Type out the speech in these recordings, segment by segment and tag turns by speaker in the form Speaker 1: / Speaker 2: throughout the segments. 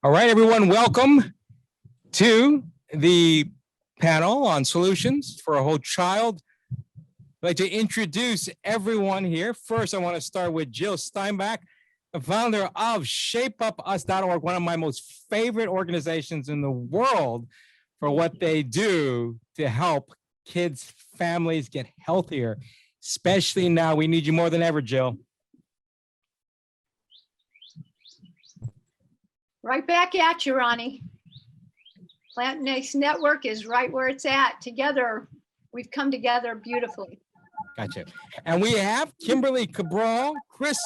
Speaker 1: All right, everyone, welcome to the panel on solutions for a whole child. I'd like to introduce everyone here. First, I want to start with Jill Steinbach, the founder of ShapeUpUs.org, one of my most favorite organizations in the world for what they do to help kids, families get healthier, especially now. We need you more than ever, Jill.
Speaker 2: Right back at you, Ronnie. Plant-Based Network is right where it's at. Together, we've come together beautifully.
Speaker 1: Gotcha. And we have Kimberly Cabral, Chris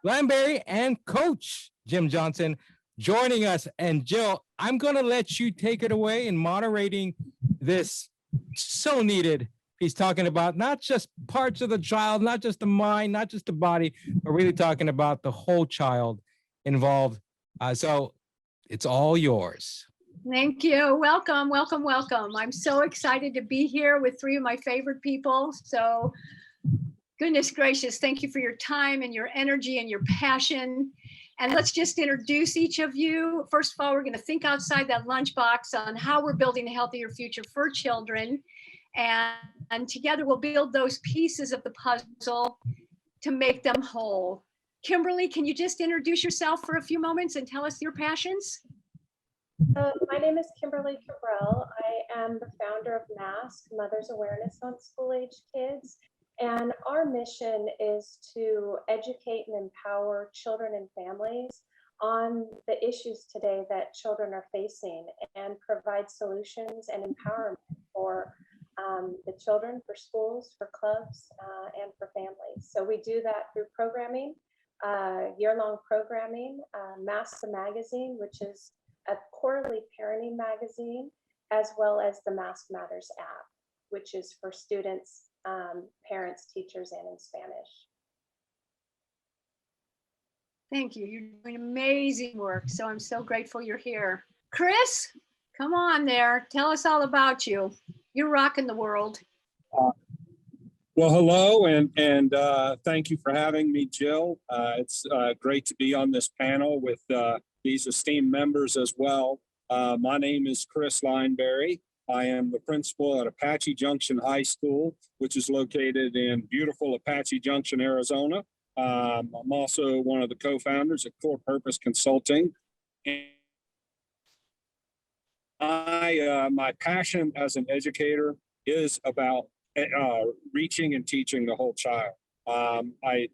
Speaker 1: Lineberry, and Coach Jim Johnson joining us. And Jill, I'm going to let you take it away in moderating this so needed piece, talking about not just parts of the child, not just the mind, not just the body, but really talking about the whole child involved. So it's all yours.
Speaker 2: Thank you. Welcome, welcome, welcome. I'm so excited to be here with three of my favorite people. So goodness gracious, thank you for your time and your energy and your passion. And let's just introduce each of you. First of all, we're going to think outside that lunchbox on how we're building a healthier future for children. And together we'll build those pieces of the puzzle to make them whole. Kimberly, can you just introduce yourself for a few moments and tell us your passions?
Speaker 3: My name is Kimberly Cabral. I am the founder of MASK, Mother's Awareness on School-Age Kids. And our mission is to educate and empower children and families on the issues today that children are facing and provide solutions and empowerment for the children, for schools, for clubs, and for families. So we do that through programming, year-long programming, Mask the Magazine, which is a quarterly parenting magazine, as well as the Mask Matters app, which is for students, parents, teachers, and in Spanish.
Speaker 2: Thank you. You're doing amazing work. So I'm so grateful you're here. Chris, come on there. Tell us all about you. You're rocking the world.
Speaker 4: Well, hello, and thank you for having me, Jill. It's great to be on this panel with these esteemed members as well. My name is Chris Lineberry. I am the principal at Apache Junction High School, which is located in beautiful Apache Junction, Arizona. I'm also one of the co-founders at Core Purpose Consulting. My passion as an educator is about reaching and teaching the whole child. I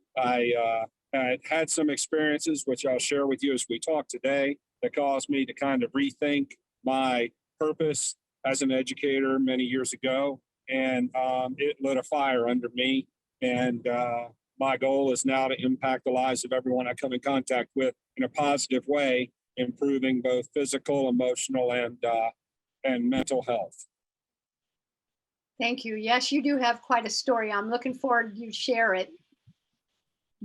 Speaker 4: had some experiences, which I'll share with you as we talk today, that caused me to kind of rethink my purpose as an educator many years ago. And it lit a fire under me. And my goal is now to impact the lives of everyone I come in contact with in a positive way, improving both physical, emotional, and mental health.
Speaker 2: Thank you. Yes, you do have quite a story. I'm looking forward to you share it.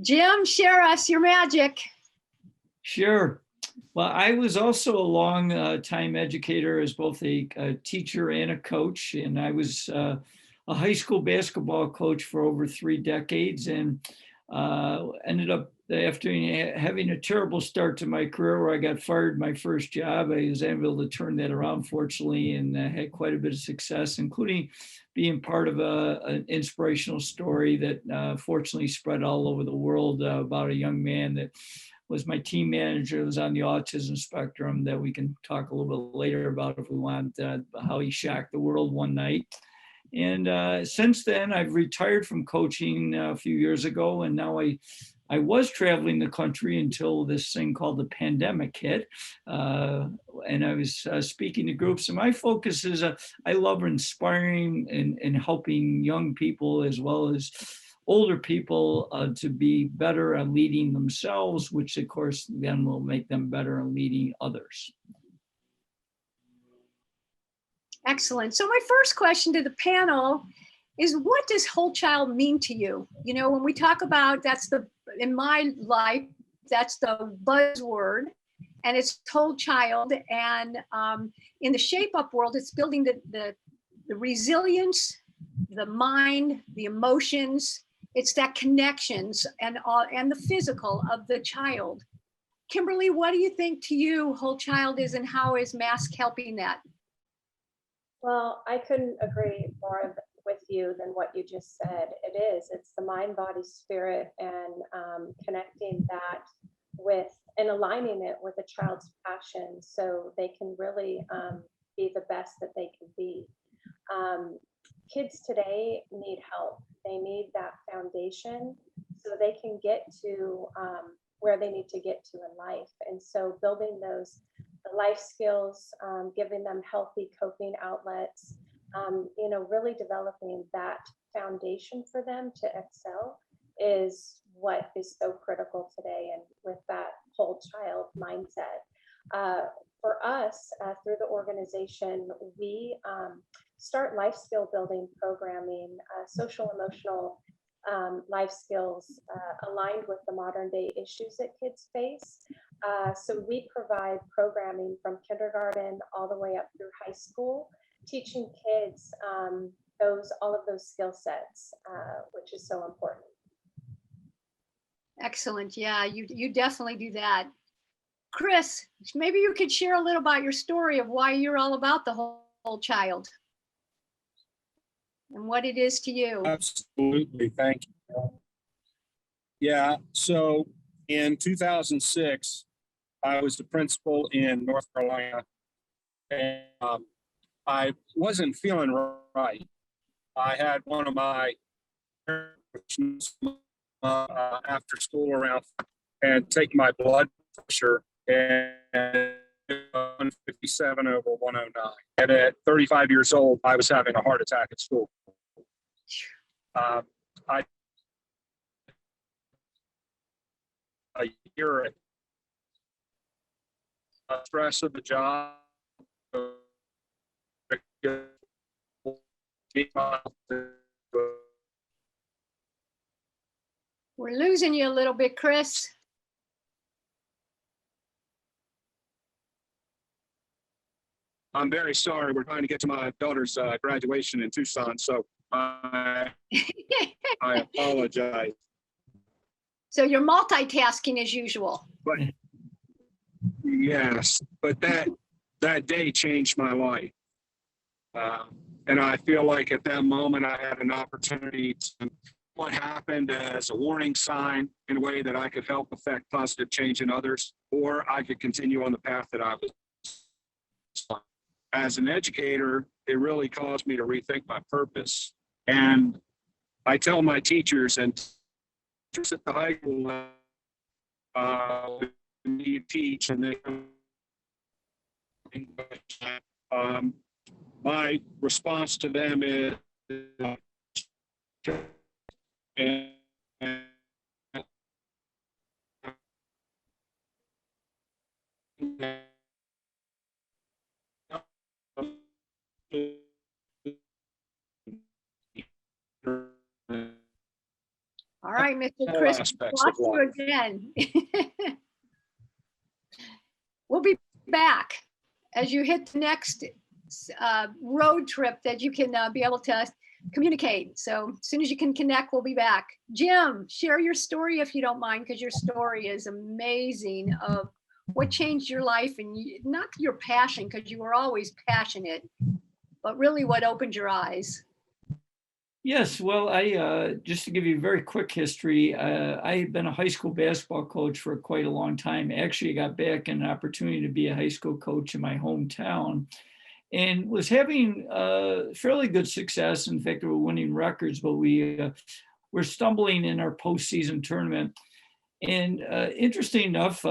Speaker 2: Jim, share us your magic.
Speaker 5: Sure. Well, I was also a long time educator as both a teacher and a coach. And I was a high school basketball coach for over 3 decades, and ended up, after having a terrible start to my career where I got fired my first job, I was able to turn that around, fortunately, and had quite a bit of success, including being part of an inspirational story that fortunately spread all over the world about a young man that was my team manager, was on the autism spectrum, that we can talk a little bit later about if we want, how he shocked the world one night. And since then, I've retired from coaching a few years ago, and now I was traveling the country until this thing called the pandemic hit, and I was speaking to groups. And my focus is I love inspiring and helping young people as well as older people to be better at leading themselves, which of course then will make them better at leading others.
Speaker 2: Excellent. So my first question to the panel is, what does whole child mean to you? You know, when we talk about, in my life, that's the buzzword, and it's whole child. And in the Shape Up world, it's building the resilience, the mind, the emotions. It's that connections and the physical of the child. Kimberly, what do you think to you Whole Child is, and how is Mask helping that?
Speaker 3: Well, I couldn't agree more with you than what you just said. It is. It's the mind, body, spirit, and connecting that with and aligning it with a child's passion so they can really be the best that they can be. Kids today need help. They need that foundation so they can get to where they need to get to in life. And so building those the life skills, giving them healthy coping outlets, really developing that foundation for them to excel is what is so critical today. And with that whole child mindset, for us through the organization, we start life skill building programming, social emotional life skills aligned with the modern day issues that kids face. So we provide programming from kindergarten all the way up through high school, teaching kids all of those skill sets, which is so important.
Speaker 2: Excellent. Yeah, you definitely do that. Chris, maybe you could share a little about your story of why you're all about the whole child and what it is to you.
Speaker 4: Absolutely. Thank you. Yeah. So in 2006, I was the principal in North Carolina, and I wasn't feeling right. I had one of my after school around and take my blood pressure, and 157 over 109. And at 35 years old, I was having a heart attack at school. A year stress of the job.
Speaker 2: We're losing you a little bit, Chris.
Speaker 4: I'm very sorry. We're trying to get to my daughter's graduation in Tucson, so I apologize.
Speaker 2: So you're multitasking as usual.
Speaker 4: But yes, but that day changed my life. And I feel like at that moment I had an opportunity to what happened as a warning sign in a way that I could help affect positive change in others, or I could continue on the path that I was on. As an educator, it really caused me to rethink my purpose. And I tell my teachers and teachers at the high school, you teach and they my response to them is
Speaker 2: All right, Mr. Chris, lost you again. We'll be back as you hit the next road trip that you can be able to communicate. So as soon as you can connect, we'll be back. Jim, share your story if you don't mind, because your story is amazing of what changed your life, and not your passion, because you were always passionate, but really what opened your eyes.
Speaker 5: Yes, well, I just to give you a very quick history, I had been a high school basketball coach for quite a long time. Actually, I got back an opportunity to be a high school coach in my hometown and was having fairly good success. In fact, we were winning records, but we were stumbling in our postseason tournament. And interesting enough,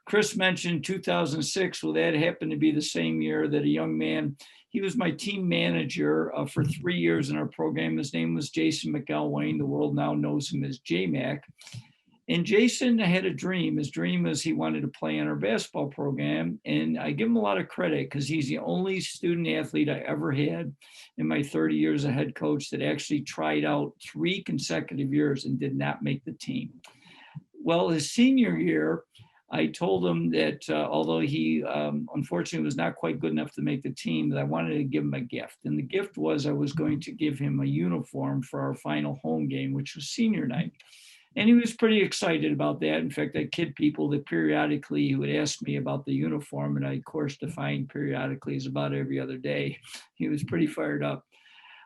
Speaker 5: Chris mentioned 2006. Well, that happened to be the same year that a young man, he was my team manager for 3 years in our program. His name was Jason McElwain. The world now knows him as J-Mac. And Jason had a dream. His dream was he wanted to play on our basketball program. And I give him a lot of credit because he's the only student athlete I ever had in my 30 years as head coach that actually tried out 3 consecutive years and did not make the team. Well, his senior year, I told him that although he unfortunately was not quite good enough to make the team, that I wanted to give him a gift. And the gift was I was going to give him a uniform for our final home game, which was senior night. And he was pretty excited about that. In fact, I kid people that periodically he would ask me about the uniform, and I, of course, defined periodically as about every other day. He was pretty fired up.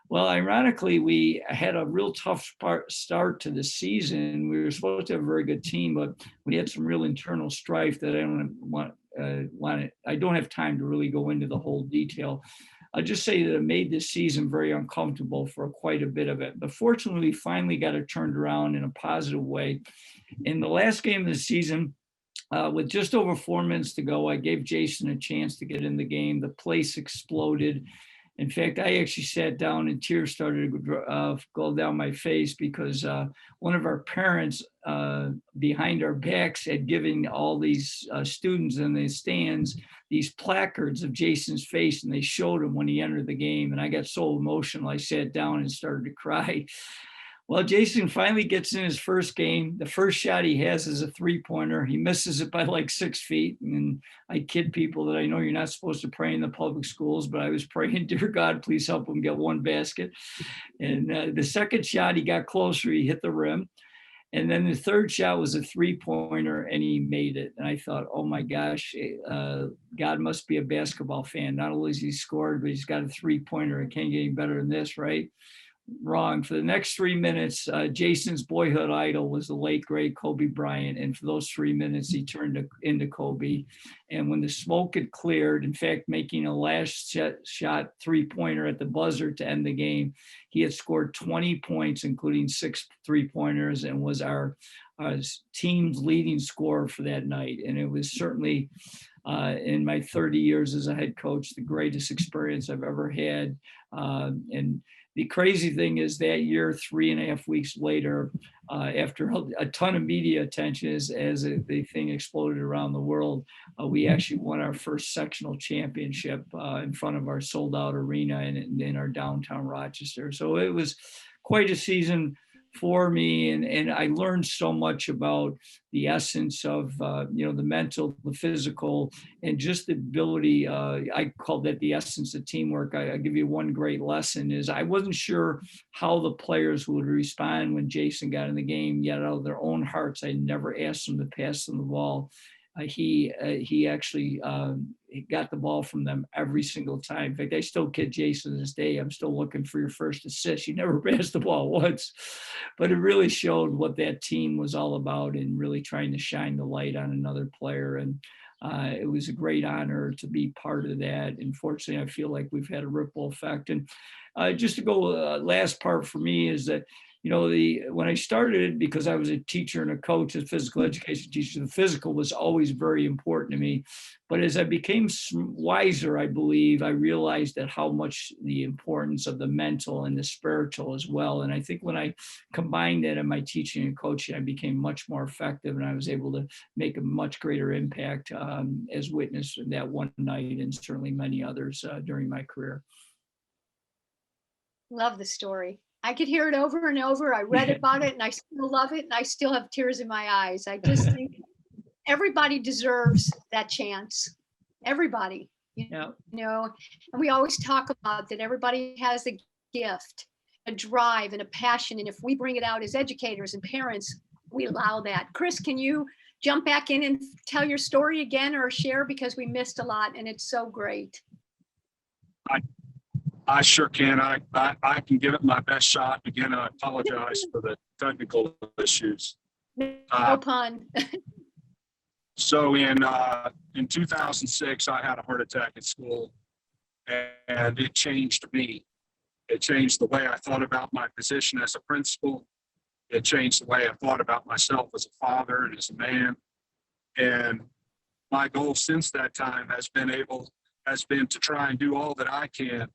Speaker 5: Well, ironically, we had a real tough start to the season. We were supposed to have a very good team, but we had some real internal strife that I don't I don't have time to really go into the whole detail. I'll just say that it made this season very uncomfortable for quite a bit of it. But fortunately, we finally got it turned around in a positive way. In the last game of the season, with just over 4 minutes to go, I gave Jason a chance to get in the game. The place exploded. In fact, I actually sat down and tears started to go down my face because one of our parents behind our backs had given all these students in the stands these placards of Jason's face, and they showed him when he entered the game. And I got so emotional, I sat down and started to cry. Well, Jason finally gets in his first game. The first shot he has is a 3-pointer. He misses it by like 6 feet. And I kid people that I know you're not supposed to pray in the public schools, but I was praying, dear God, please help him get one basket. And the second shot, he got closer. He hit the rim. And then the third shot was a 3-pointer, and he made it. And I thought, oh my gosh, God must be a basketball fan. Not only has he scored, but he's got a 3-pointer. It can't get any better than this, right? Wrong. For the next 3 minutes, Jason's boyhood idol was the late, great Kobe Bryant. And for those 3 minutes, he turned into Kobe. And when the smoke had cleared, in fact, making a last shot 3-pointer at the buzzer to end the game, he had scored 20 points, including 6 3-pointers, and was our team's leading scorer for that night. And it was certainly, in my 30 years as a head coach, the greatest experience I've ever had. And the crazy thing is that year, 3.5 weeks later, after a ton of media attention as the thing exploded around the world, we actually won our first sectional championship in front of our sold out arena in our downtown Rochester. So it was quite a season for me, and I learned so much about the essence of the mental, the physical, and just the ability. I call that the essence of teamwork. I give you one great lesson is I wasn't sure how the players would respond when Jason got in the game, yet out of their own hearts, I never asked them to pass them the ball. He actually got the ball from them every single time. In fact, I still kid Jason to this day. I'm still looking for your first assist. You never passed the ball once, but it really showed what that team was all about and really trying to shine the light on another player. And it was a great honor to be part of that. And fortunately, I feel like we've had a ripple effect. And just to go, last part for me is that when I started, because I was a teacher and a coach, a physical education teacher, the physical was always very important to me. But as I became wiser, I believe, I realized that how much the importance of the mental and the spiritual as well. And I think when I combined that in my teaching and coaching, I became much more effective, and I was able to make a much greater impact as witnessed in that one night, and certainly many others during my career.
Speaker 2: Love the story. I could hear it over and over. I read about it and I still love it. And I still have tears in my eyes. I just think everybody deserves that chance. Everybody, and we always talk about that everybody has a gift, a drive and a passion. And if we bring it out as educators and parents, we allow that. Chris, can you jump back in and tell your story again or share, because we missed a lot and it's so great.
Speaker 4: I sure can. I can give it my best shot. Again, I apologize for the technical issues.
Speaker 2: No pun.
Speaker 4: So in 2006, I had a heart attack at school, and it changed me. It changed the way I thought about my position as a principal. It changed the way I thought about myself as a father and as a man. And my goal since that time has been to try and do all that I can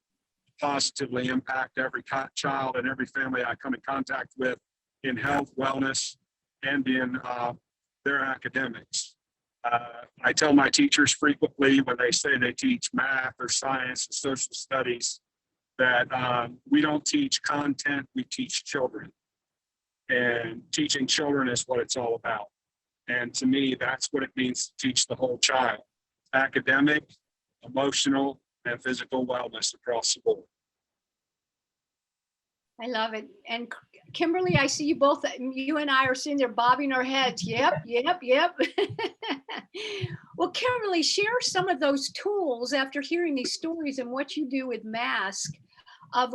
Speaker 4: positively impact every child and every family I come in contact with in health, wellness, and in their academics. I tell my teachers frequently when they say they teach math or science and social studies that we don't teach content, we teach children. And teaching children is what it's all about. And to me, that's what it means to teach the whole child: academic, emotional, and physical wellness across the board.
Speaker 2: I love it. And Kimberly, I see you both, you and I are sitting there bobbing our heads. Yep, yep, yep. Well, Kimberly, share some of those tools after hearing these stories and what you do with Mask of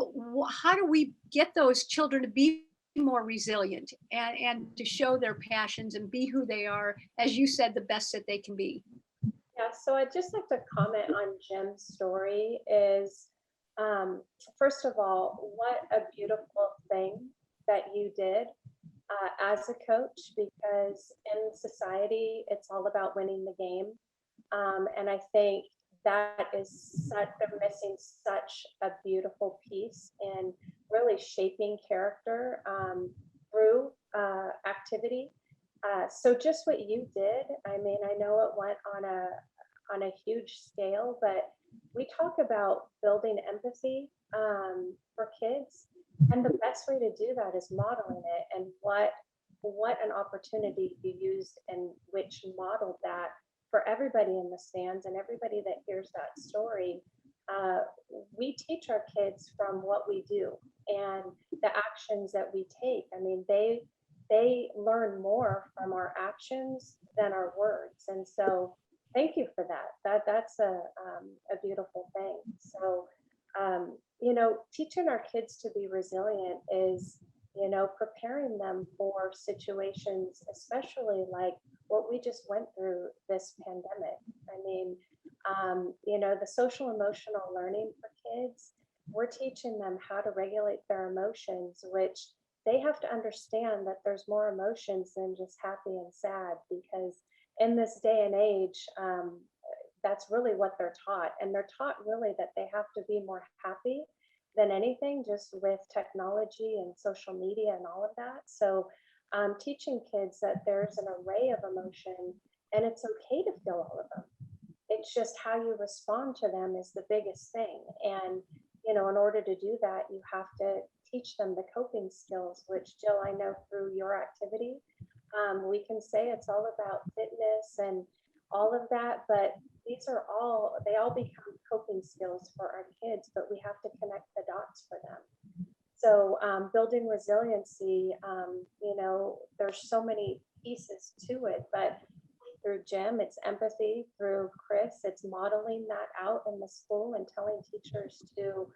Speaker 2: how do we get those children to be more resilient and to show their passions and be who they are, as you said, the best that they can be.
Speaker 3: Yeah, so I'd just like to comment on Jim's story is, first of all, what a beautiful thing that you did as a coach, because in society, it's all about winning the game. And I think that is they're missing such a beautiful piece in really shaping character through activity. So just what you did, I mean, I know it went on a huge scale, but we talk about building empathy for kids, and the best way to do that is modeling it. And what an opportunity you used and which modeled that for everybody in the stands and everybody that hears that story. We teach our kids from what we do and the actions that we take. I mean, they learn more from our actions than our words. And so thank you for that. That's a beautiful thing. So, you know, teaching our kids to be resilient is, you know, preparing them for situations, especially like what we just went through this pandemic. I mean, you know, the social emotional learning for kids, we're teaching them how to regulate their emotions, which they have to understand that there's more emotions than just happy and sad, because in this day and age, that's really what they're taught. And they're taught really that they have to be more happy than anything, just with technology and social media and all of that. So teaching kids that there's an array of emotion and it's okay to feel all of them. It's just how you respond to them is the biggest thing. And, you know, in order to do that, you have to teach them the coping skills, which Jill, I know through your activity, we can say it's all about fitness and all of that, but they all become coping skills for our kids, but we have to connect the dots for them. So building resiliency, you know, there's so many pieces to it, but through Jim, it's empathy. Through Chris, it's modeling that out in the school and telling teachers to,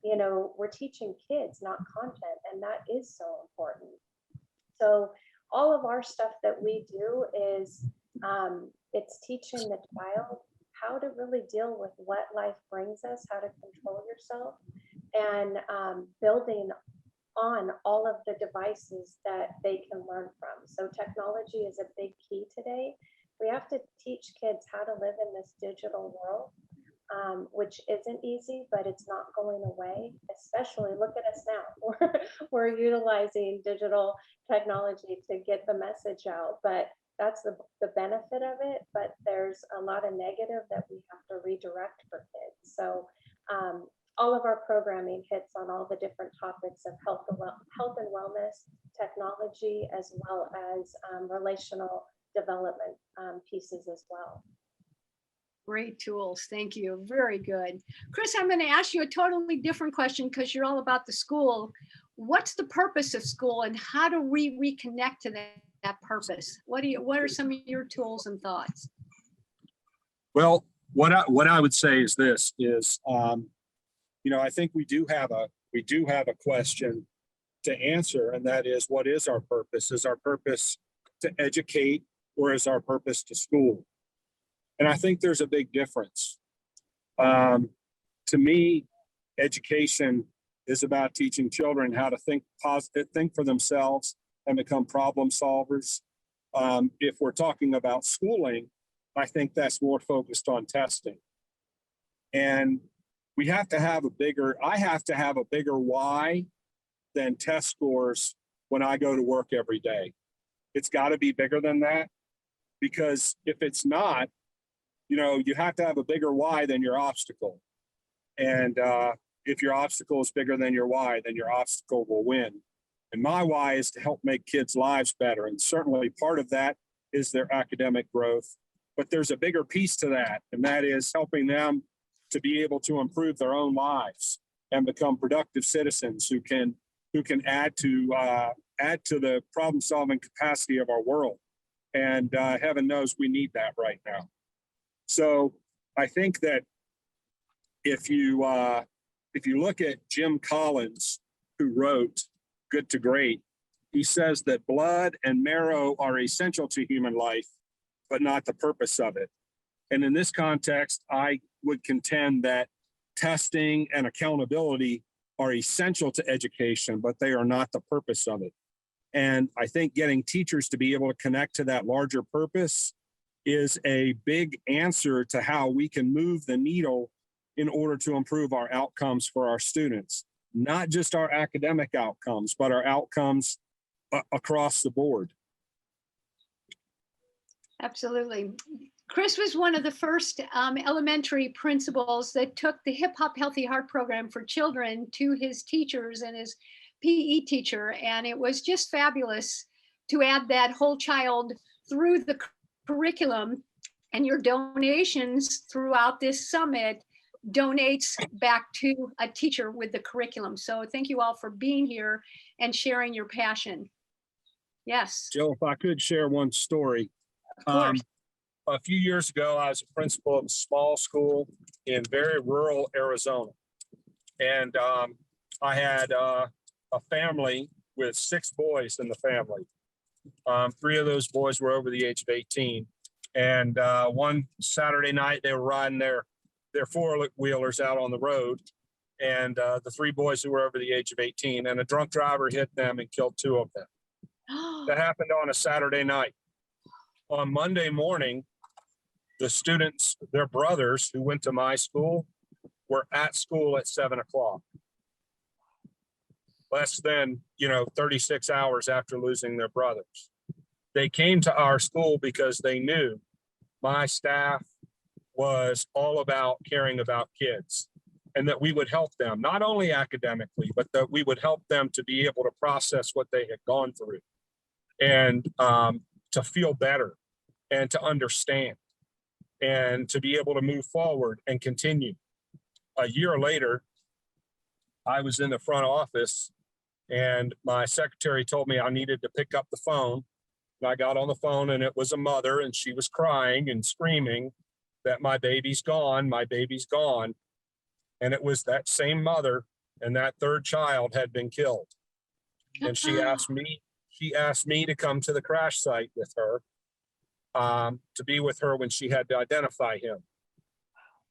Speaker 3: you know, we're teaching kids, not content, and that is so important. So all of our stuff that we do is it's teaching the child how to really deal with what life brings us, how to control yourself, and building on all of the devices that they can learn from. So technology is a big key today. We have to teach kids how to live in this digital world, which isn't easy, but it's not going away. Especially look at us now. We're utilizing digital technology to get the message out, but that's the benefit of it. But there's a lot of negative that we have to redirect for kids. So all of our programming hits on all the different topics of health and wellness, technology, as well as relational development pieces as well.
Speaker 2: Great tools. Thank you. Very good. Chris, I'm going to ask you a totally different question because you're all about the school. What's the purpose of school and how do we reconnect to that purpose? What are some of your tools and thoughts?
Speaker 4: Well, what I would say is this is, you know, I think we do have a question to answer, and that is, what is our purpose? Is our purpose to educate, or is our purpose to school? And I think there's a big difference. To me, education is about teaching children how to think positive, think for themselves, and become problem solvers. If we're talking about schooling, I think that's more focused on testing. And I have to have a bigger why than test scores when I go to work every day. It's got to be bigger than that, because if it's not, you know, you have to have a bigger why than your obstacle. And if your obstacle is bigger than your why, then your obstacle will win. And my why is to help make kids' lives better. And certainly part of that is their academic growth. But there's a bigger piece to that, and that is helping them to be able to improve their own lives and become productive citizens who can who can add to the problem solving capacity of our world. And heaven knows we need that right now. So I think that if you look at Jim Collins, who wrote Good to Great, he says that blood and marrow are essential to human life, but not the purpose of it. And in this context, I would contend that testing and accountability are essential to education, but they are not the purpose of it. And I think getting teachers to be able to connect to that larger purpose is a big answer to how we can move the needle in order to improve our outcomes for our students, not just our academic outcomes, but our outcomes across the board.
Speaker 2: Absolutely. Chris was one of the first elementary principals that took the Hip Hop Healthy Heart program for children to his teachers and his PE teacher. And it was just fabulous to add that whole child through the curriculum, and your donations throughout this summit donates back to a teacher with the curriculum. So thank you all for being here and sharing your passion. Yes.
Speaker 4: Jill, if I could share one story.
Speaker 2: Of course.
Speaker 4: A few years ago, I was a principal of a small school in very rural Arizona. And I had a family with 6 boys in the family. 3 of those boys were over the age of 18. And one Saturday night, they were riding their 4-wheelers out on the road. And the 3 boys who were over the age of 18, and a drunk driver hit them and killed 2 of them. That happened on a Saturday night. On Monday morning, the students, their brothers who went to my school, were at school at 7 o'clock. Less than, 36 hours after losing their brothers. They came to our school because they knew my staff was all about caring about kids, and that we would help them, not only academically, but that we would help them to be able to process what they had gone through, and to feel better, and to understand, and to be able to move forward and continue. A year later, I was in the front office, and my secretary told me I needed to pick up the phone. And I got on the phone, and it was a mother, and she was crying and screaming that my baby's gone, my baby's gone. And it was that same mother, and that 3rd child had been killed. And she asked me to come to the crash site with her, to be with her when she had to identify him.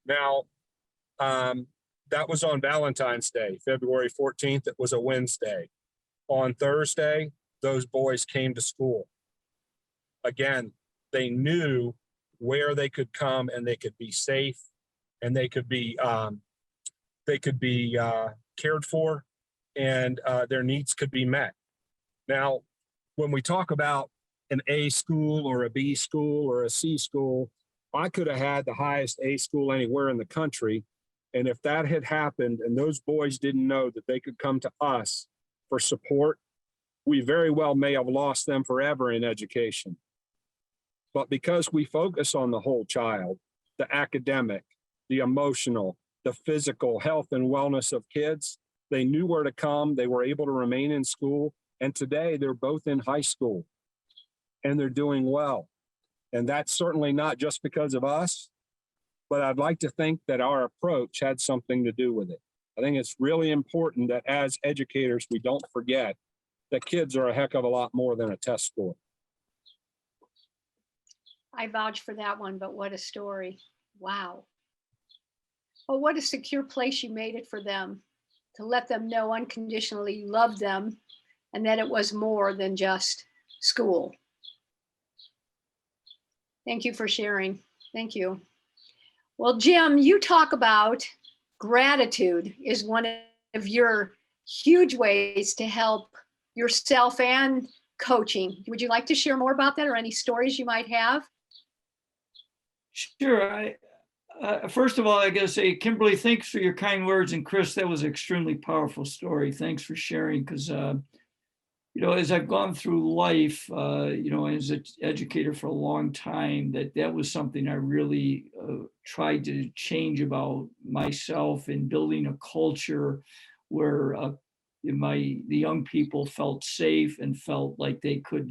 Speaker 4: Now, that was on Valentine's Day, February 14th. It was a Wednesday. On Thursday, those boys came to school. Again, they knew where they could come, and they could be safe, and they could be cared for, and their needs could be met. Now, when we talk about an A school or a B school or a C school, I could have had the highest A school anywhere in the country. And if that had happened and those boys didn't know that they could come to us for support, we very well may have lost them forever in education. But because we focus on the whole child, the academic, the emotional, the physical health and wellness of kids, they knew where to come. They were able to remain in school. And today they're both in high school and they're doing well. And that's certainly not just because of us, but I'd like to think that our approach had something to do with it. I think it's really important that as educators, we don't forget that kids are a heck of a lot more than a test score.
Speaker 2: I vouch for that one, but what a story. Wow. Well, what a secure place you made it for them, to let them know unconditionally you love them and that it was more than just school. Thank you for sharing. Thank you. Well, Jim, you talk about gratitude is one of your huge ways to help yourself and coaching. Would you like to share more about that, or any stories you might have?
Speaker 5: Sure. First of all, I gotta say, Kimberly, thanks for your kind words. And Chris, that was an extremely powerful story. Thanks for sharing, because as I've gone through life, as an educator for a long time, that was something I really tried to change about myself, in building a culture where the young people felt safe and felt like they could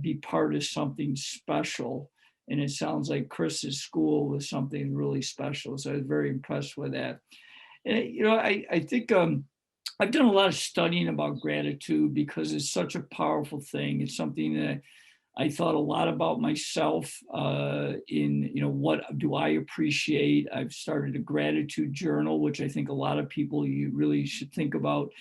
Speaker 5: be part of something special. And it sounds like Chris's school was something really special. So I was very impressed with that. And, I think I've done a lot of studying about gratitude because it's such a powerful thing. It's something that I thought a lot about myself in, what do I appreciate? I've started a gratitude journal, which I think a lot of people, you really should think about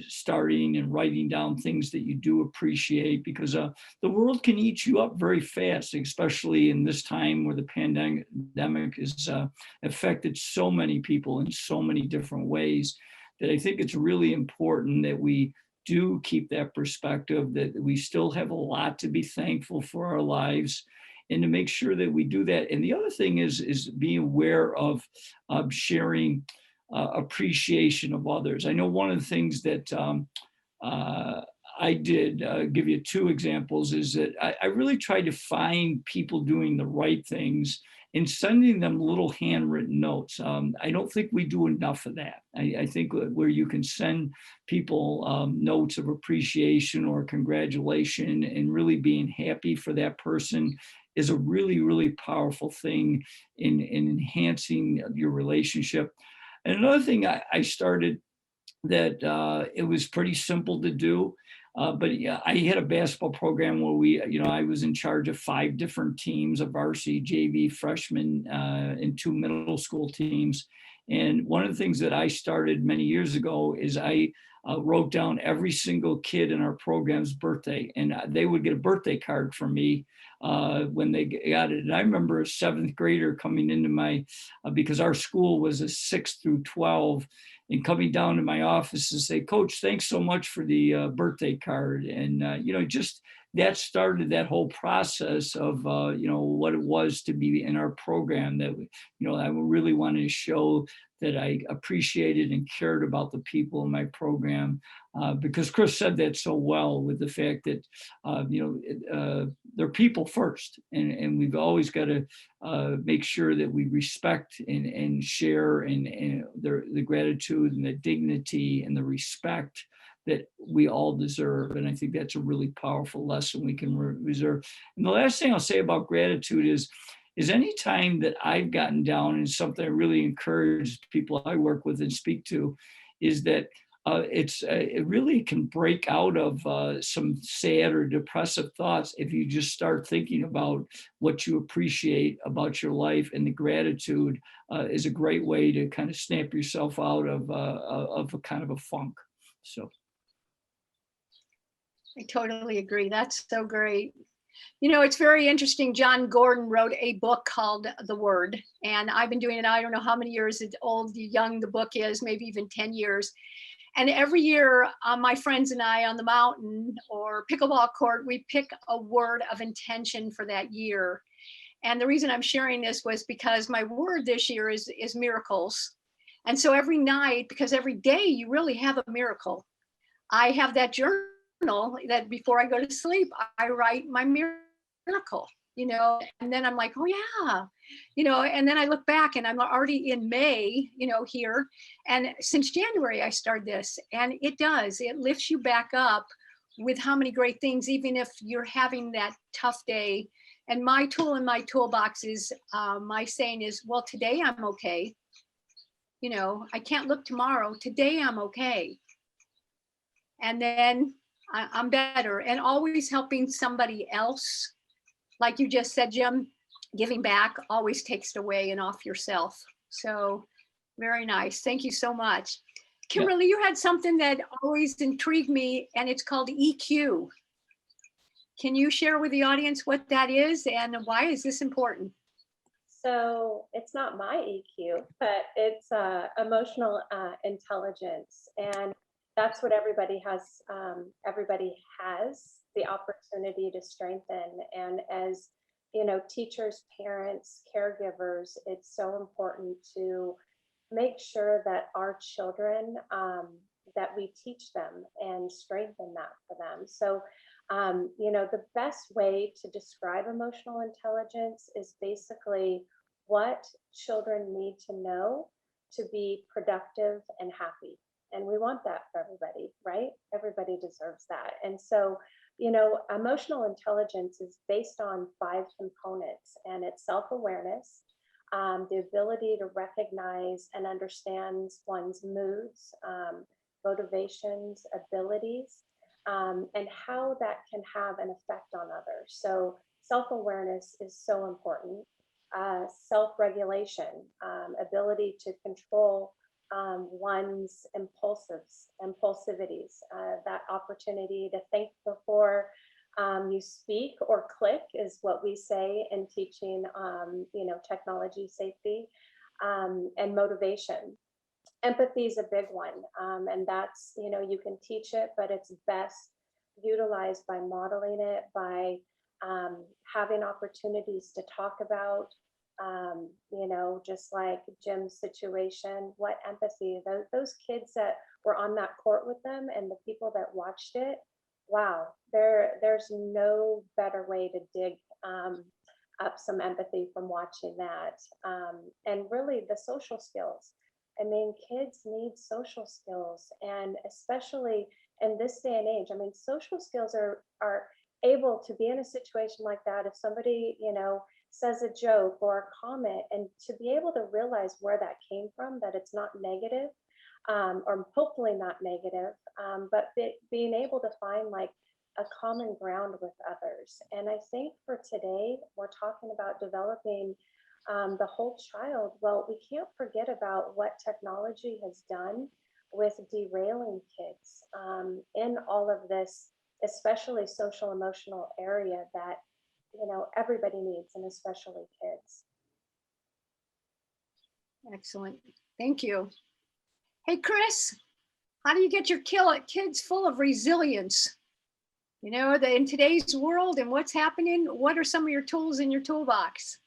Speaker 5: starting and writing down things that you do appreciate, because the world can eat you up very fast, especially in this time where the pandemic has affected so many people in so many different ways, that I think it's really important that we do keep that perspective, that we still have a lot to be thankful for our lives, and to make sure that we do that. And the other thing is being aware of sharing appreciation of others. I know one of the things that I did, give you two examples, is that I really tried to find people doing the right things and sending them little handwritten notes. I don't think we do enough of that. I think where you can send people notes of appreciation or congratulation and really being happy for that person is a really, really powerful thing in enhancing your relationship. And another thing I started that it was pretty simple to do. But yeah, I had a basketball program where I was in charge of 5 different teams, of varsity, JV, freshman, and 2 middle school teams. And one of the things that I started many years ago is I wrote down every single kid in our program's birthday, and they would get a birthday card from me when they got it. And I remember a 7th grader coming into my, because our school was a 6 through 12, and coming down to my office and say, "Coach, thanks so much for the birthday card." And, just that started that whole process of, what it was to be in our program, that, I really wanted to show that I appreciated and cared about the people in my program, because Chris said that so well, with the fact that, they're people first, and we've always got to make sure that we respect and share and the gratitude and the dignity and the respect that we all deserve. And I think that's a really powerful lesson we can reserve. And the last thing I'll say about gratitude is any time that I've gotten down, and something I really encourage people I work with and speak to, is that it really can break out of some sad or depressive thoughts if you just start thinking about what you appreciate about your life. And the gratitude is a great way to kind of snap yourself out of a kind of a funk. So
Speaker 2: I totally agree. That's so great. It's very interesting. John Gordon wrote a book called The Word, and I've been doing it. I don't know how many years old, young the book is, maybe even 10 years. And every year, my friends and I on the mountain or pickleball court, we pick a word of intention for that year. And the reason I'm sharing this was because my word this year is miracles. And so every night, because every day you really have a miracle, I have that journal that before I go to sleep, I write my miracle, and then I'm like, oh yeah, and then I look back and I'm already in May, here. And since January, I started this, and it lifts you back up with how many great things, even if you're having that tough day. And my tool in my toolbox is, my saying is, well, today I'm okay. I can't look tomorrow. Today I'm okay. And then I'm better, and always helping somebody else. Like you just said, Jim, giving back always takes it away and off yourself. So very nice. Thank you so much. Kimberly, you had something that always intrigued me, and it's called EQ. Can you share with the audience what that is and why is this important?
Speaker 3: So it's not my EQ, but it's emotional intelligence. And that's what everybody has the opportunity to strengthen. And as teachers, parents, caregivers, it's so important to make sure that our children, that we teach them and strengthen that for them. So the best way to describe emotional intelligence is basically what children need to know to be productive and happy. And we want that for everybody, right? Everybody deserves that. And so, emotional intelligence is based on 5 components, and it's self-awareness, the ability to recognize and understand one's moods, motivations, abilities, and how that can have an effect on others. So self-awareness is so important. Self-regulation, ability to control one's impulsivities, that opportunity to think before you speak or click is what we say in teaching, technology safety, and motivation. Empathy is a big one, and that's, you can teach it, but it's best utilized by modeling it, by having opportunities to talk about, just like Jim's situation, what empathy, those kids that were on that court with them and the people that watched it, wow, there's no better way to dig up some empathy from watching that. And really the social skills. I mean, kids need social skills, and especially in this day and age, I mean, social skills are able to be in a situation like that. If somebody, says a joke or a comment, and to be able to realize where that came from, that it's not negative, or hopefully not negative, but being able to find like a common ground with others. And I think for today, we're talking about developing the whole child. Well, we can't forget about what technology has done with derailing kids in all of this, especially social emotional area that everybody needs, and especially kids.
Speaker 2: Excellent. Thank you. Hey, Chris, how do you get your kids full of resilience? In today's world and what's happening, what are some of your tools in your toolbox?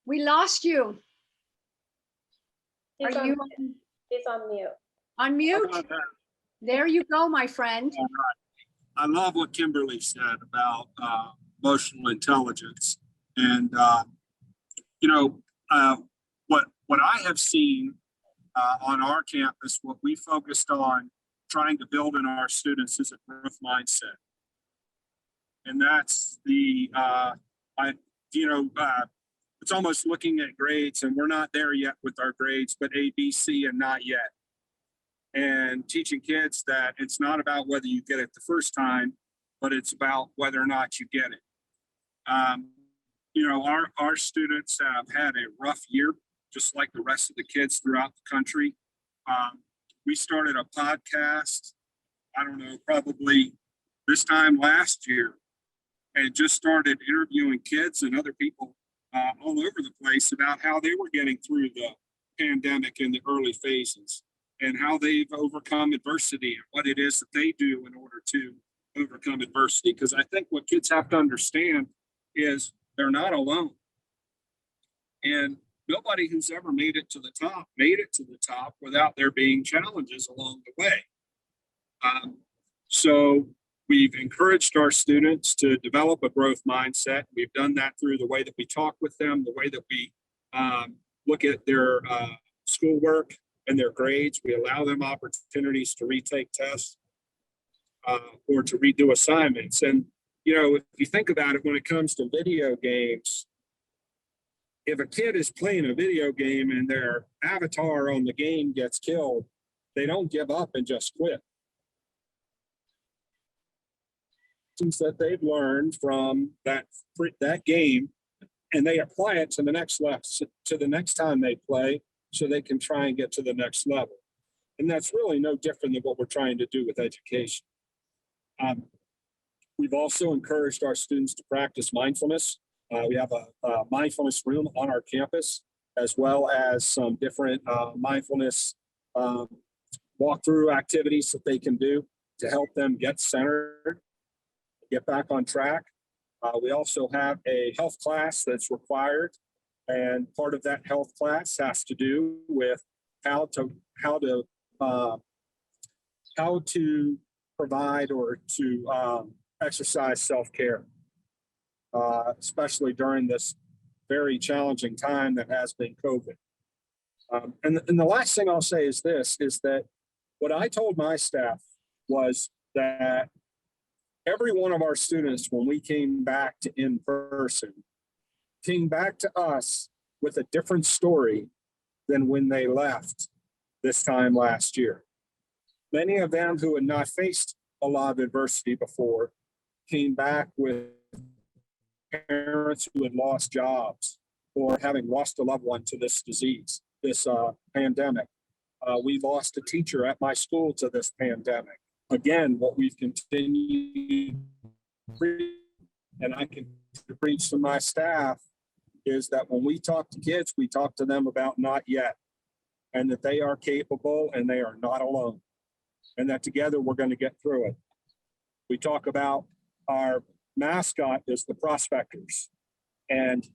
Speaker 2: We lost you.
Speaker 3: He's
Speaker 2: Are
Speaker 3: on,
Speaker 2: you
Speaker 3: he's on mute.
Speaker 2: on mute? There you go, my friend.
Speaker 4: I love what Kimberly said about emotional intelligence, and what I have seen on our campus, what we focused on trying to build in our students is a growth mindset, and that's it's almost looking at grades, and we're not there yet with our grades, but A, B, C, and not yet. And teaching kids that it's not about whether you get it the first time, but it's about whether or not you get it. Our students have had a rough year, just like the rest of the kids throughout the country. We started a podcast, I don't know, probably this time last year, and just started interviewing kids and other people all over the place about how they were getting through the pandemic in the early phases, and how they've overcome adversity and what it is that they do in order to overcome adversity. Because I think what kids have to understand is they're not alone. And nobody who's ever made it to the top without there being challenges along the way. So we've encouraged our students to develop a growth mindset. We've done that through the way that we talk with them, the way that we look at their schoolwork and their grades. We allow them opportunities to retake tests or to redo assignments. And, if you think about it, when it comes to video games, if a kid is playing a video game and their avatar on the game gets killed, they don't give up and just quit. Things that they've learned from that game, and they apply it to the next time they play, so they can try and get to the next level. And that's really no different than what we're trying to do with education. We've also encouraged our students to practice mindfulness. We have a mindfulness room on our campus, as well as some different mindfulness walkthrough activities that they can do to help them get centered, get back on track. We also have a health class that's required, and part of that health class has to do with how to provide or to exercise self-care, especially during this very challenging time that has been COVID. And the last thing I'll say is this, is that what I told my staff was that every one of our students, when we came back to in person, came back to us with a different story than when they left this time last year. Many of them who had not faced a lot of adversity before came back with parents who had lost jobs or having lost a loved one to this disease, this pandemic. We lost a teacher at my school to this pandemic. Again, what we've continued to preach, and I can preach to my staff, is that when we talk to kids, we talk to them about not yet, and that they are capable and they are not alone, and that together we're going to get through it. We talk about our mascot is the prospectors, and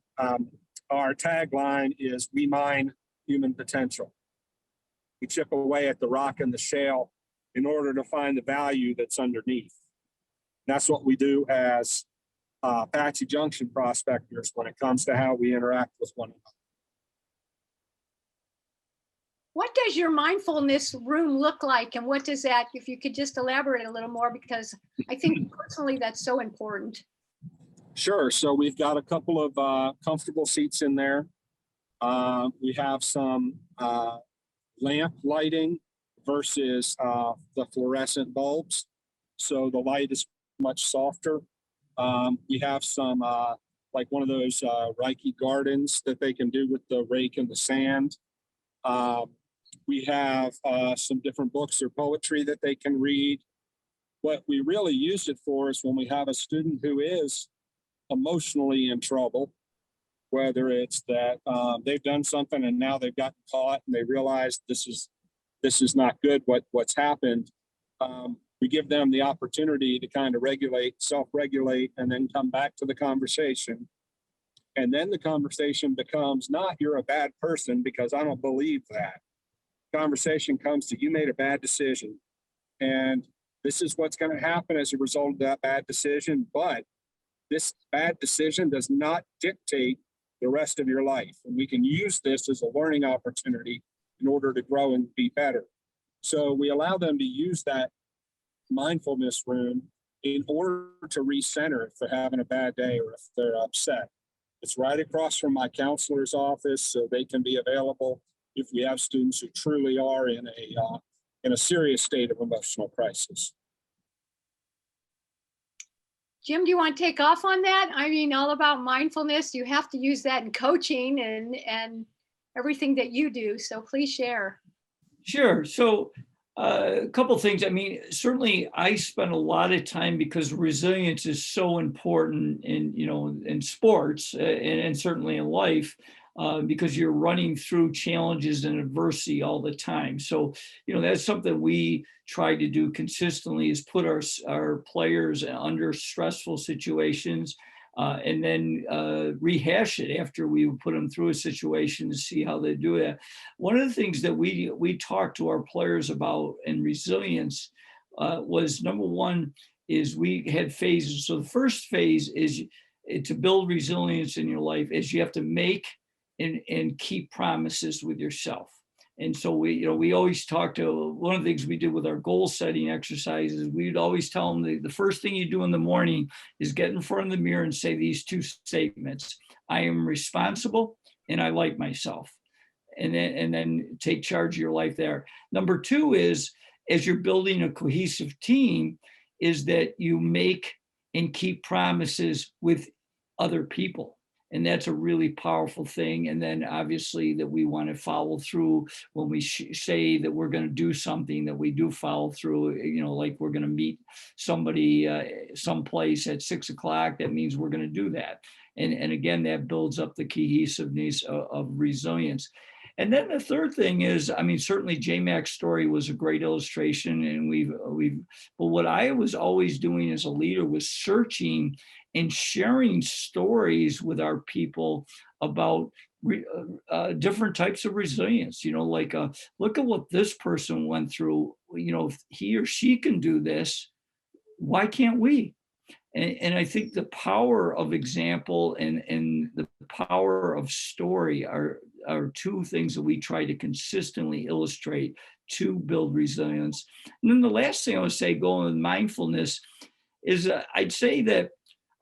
Speaker 4: our tagline is "We mine human potential." We chip away at the rock and the shale in order to find the value that's underneath. That's what we do as Apache Junction prospectors when it comes to how we interact with one another.
Speaker 2: What does your mindfulness room look like, and what does that, if you could just elaborate a little more, because I think personally that's so important.
Speaker 4: Sure. So we've got a couple of comfortable seats in there. We have some lamp lighting versus the fluorescent bulbs. So the light is much softer. We have some like one of those Reiki gardens that they can do with the rake and the sand. We have some different books or poetry that they can read. What we really use it for is when we have a student who is emotionally in trouble, whether it's that they've done something and now they've gotten caught and they realize this is not good, what's happened. We give them the opportunity to kind of regulate, self-regulate, and then come back to the conversation. And then the conversation becomes not "you're a bad person," because I don't believe that. Conversation comes to "you made a bad decision, and this is what's going to happen as a result of that bad decision. But this bad decision does not dictate the rest of your life. And we can use this as a learning opportunity in order to grow and be better." So we allow them to use that mindfulness room in order to recenter if they're having a bad day or if they're upset. It's right across from my counselor's office, so they can be available if we have students who truly are in a serious state of emotional crisis.
Speaker 2: Jim, do you want to take off on that? I mean, all about mindfulness. You have to use that in coaching and everything that you do. So please share.
Speaker 5: Sure. So a couple of things. I mean, certainly I spend a lot of time because resilience is so important in sports and certainly in life. Because you're running through challenges and adversity all the time. So, that's something we try to do consistently, is put our players under stressful situations and then rehash it after we put them through a situation to see how they do that. One of the things that we talk to our players about in resilience was, number one, is we had phases. So the first phase is to build resilience in your life is you have to make and keep promises with yourself. And so we always talk to, one of the things we did with our goal setting exercises, we'd always tell them the first thing you do in the morning is get in front of the mirror and say these two statements: I am responsible and I like myself. And then take charge of your life there. Number two is, as you're building a cohesive team, is that you make and keep promises with other people. And that's a really powerful thing. And then obviously that we want to follow through when we say that we're going to do something, that we do follow through, like we're going to meet somebody someplace at 6 o'clock. That means we're going to do that. And again, that builds up the cohesiveness of resilience. And then the third thing is, I mean, certainly J-Mac's story was a great illustration, and but what I was always doing as a leader was searching and sharing stories with our people about different types of resilience. Like look at what this person went through. If he or she can do this, why can't we? And I think the power of example and the power of story are two things that we try to consistently illustrate to build resilience. And then the last thing I would say, going with mindfulness, is I'd say that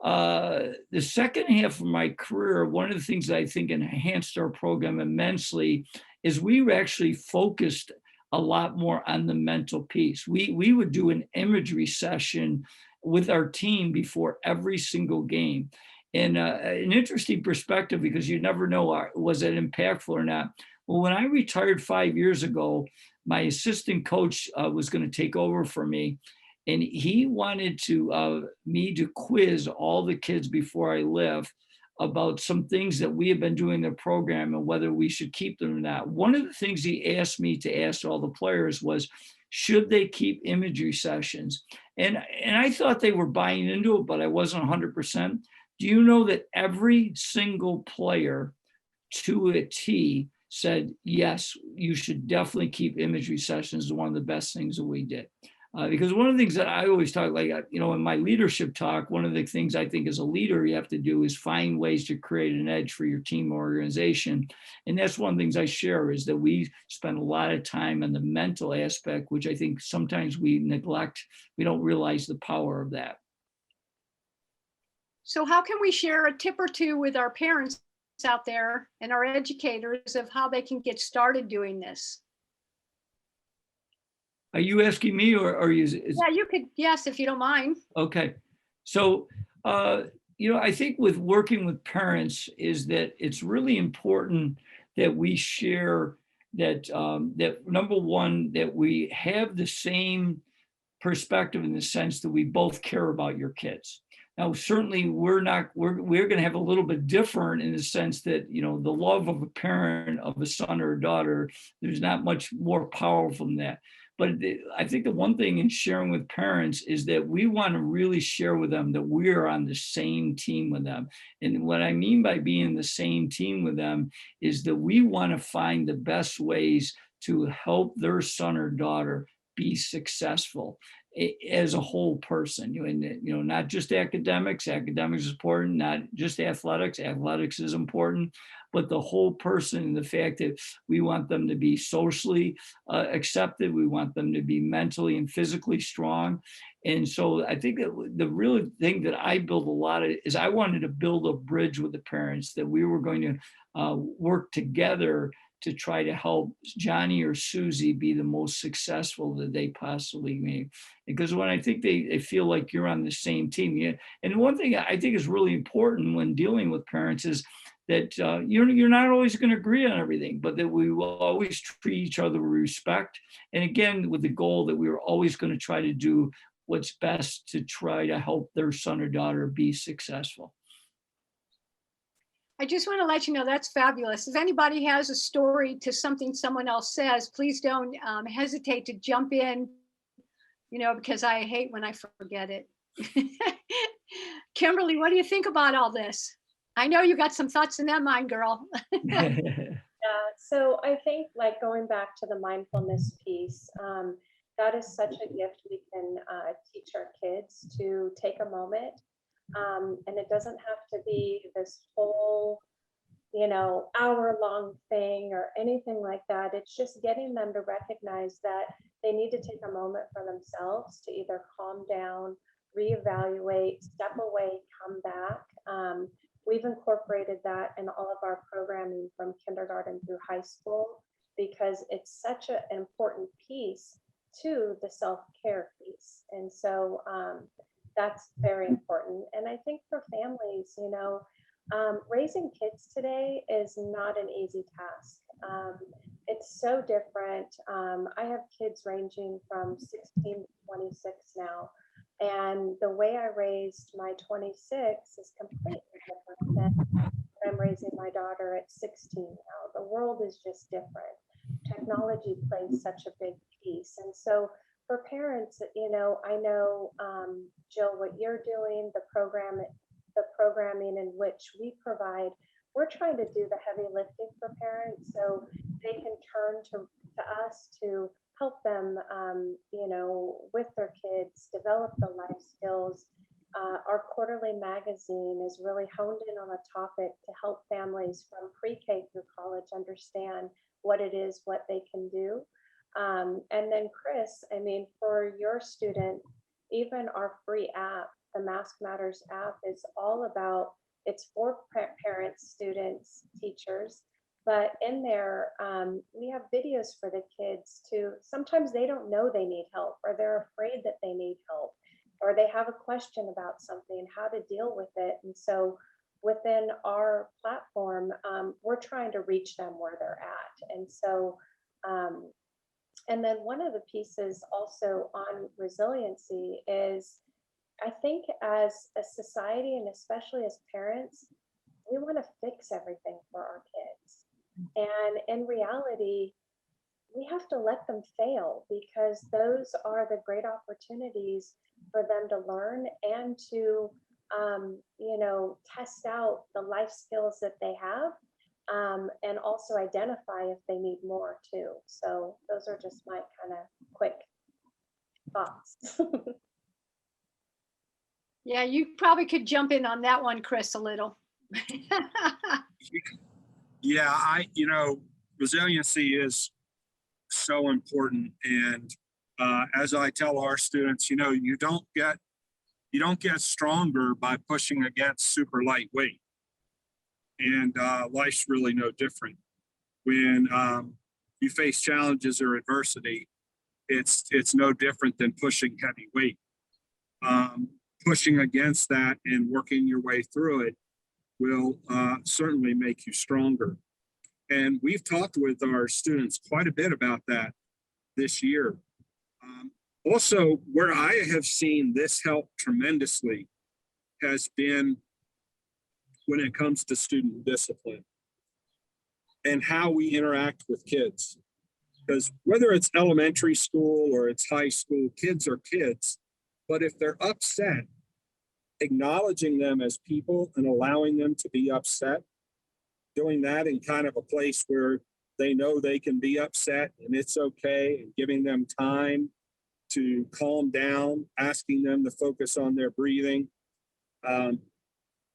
Speaker 5: the second half of my career, one of the things that I think enhanced our program immensely is we were actually focused a lot more on the mental piece. We would do an imagery session with our team before every single game. And an interesting perspective, because you never know, was it impactful or not? Well, when I retired 5 years ago, my assistant coach was going to take over for me. And he wanted me to quiz all the kids before I left about some things that we have been doing in the program and whether we should keep them or not. One of the things he asked me to ask all the players was, should they keep imagery sessions? And I thought they were buying into it, but I wasn't 100%. Do you know that every single player to a T said, yes, you should definitely keep imagery sessions, one of the best things that we did. Because one of the things that I always talk, like, in my leadership talk, one of the things I think as a leader you have to do is find ways to create an edge for your team or organization. And that's one of the things I share, is that we spend a lot of time on the mental aspect, which I think sometimes we neglect. We don't realize the power of that.
Speaker 2: So how can we share a tip or two with our parents out there and our educators of how they can get started doing this?
Speaker 5: Are you asking me, or are you?
Speaker 2: Yeah, you could, yes, if you don't mind.
Speaker 5: Okay. So, I think with working with parents is that it's really important that we share that, that number one, that we have the same perspective in the sense that we both care about your kids. Now, certainly we're going to have a little bit different in the sense that, the love of a parent, of a son or a daughter, there's not much more powerful than that. But I think the one thing in sharing with parents is that we want to really share with them that we're on the same team with them. And what I mean by being the same team with them is that we want to find the best ways to help their son or daughter be successful as a whole person, not just academics. Academics is important, not just athletics. Athletics is important, but the whole person, and the fact that we want them to be socially accepted. We want them to be mentally and physically strong. And so I think that the real thing that I build a lot of is I wanted to build a bridge with the parents, that we were going to work together to try to help Johnny or Susie be the most successful that they possibly may. Because when I think they feel like you're on the same team. Yeah. And one thing I think is really important when dealing with parents is that you're not always going to agree on everything, but that we will always treat each other with respect. And again, with the goal that we are always going to try to do what's best to try to help their son or daughter be successful.
Speaker 2: I just want to let you know that's fabulous. If anybody has a story to something someone else says, please don't hesitate to jump in, because I hate when I forget it. Kimberly, what do you think about all this? I know you got some thoughts in that mind, girl.
Speaker 3: Yeah, so I think, like, going back to the mindfulness piece, that is such a gift we can teach our kids to take a moment. And it doesn't have to be this whole, hour-long thing or anything like that. It's just getting them to recognize that they need to take a moment for themselves to either calm down, reevaluate, step away, come back. We've incorporated that in all of our programming from kindergarten through high school, because it's such an important piece to the self-care piece. And so that's very important. And I think for families, raising kids today is not an easy task. It's so different. I have kids ranging from 16 to 26 now. And the way I raised my 26 is completely different than I'm raising my daughter at 16 now. The world is just different. Technology plays such a big piece. And so for parents, I know, Jill, what you're doing, the programming in which we provide, we're trying to do the heavy lifting for parents so they can turn to us to help them, with their kids, develop the life skills our quarterly magazine is really honed in on a topic to help families from pre-K through college understand what it is, what they can do. And then Chris, I mean, for your student, even our free app, the Mask Matters app, is all about, it's for parents, students, teachers, but in there, we have videos for the kids to, sometimes they don't know they need help, or they're afraid that they need help, or they have a question about something, how to deal with it. And so within our platform, we're trying to reach them where they're at. And so, and then one of the pieces also on resiliency is, I think as a society, and especially as parents, we want to fix everything for our kids. And in reality, we have to let them fail, because those are the great opportunities for them to learn and to, you know, test out the life skills that they have, and also identify if they need more too. So those are just my kind of quick thoughts.
Speaker 2: Yeah, you probably could jump in on that one, Chris, a little.
Speaker 4: Yeah, resiliency is so important. And as I tell our students, you don't get stronger by pushing against super lightweight. And life's really no different. When you face challenges or adversity, it's no different than pushing heavy weight. Pushing against that and working your way through it will certainly make you stronger. And we've talked with our students quite a bit about that this year. Also, where I have seen this help tremendously has been when it comes to student discipline and how we interact with kids. Because whether it's elementary school or it's high school, kids are kids. But if they're upset, acknowledging them as people and allowing them to be upset, doing that in kind of a place where they know they can be upset and it's okay, and giving them time to calm down, asking them to focus on their breathing.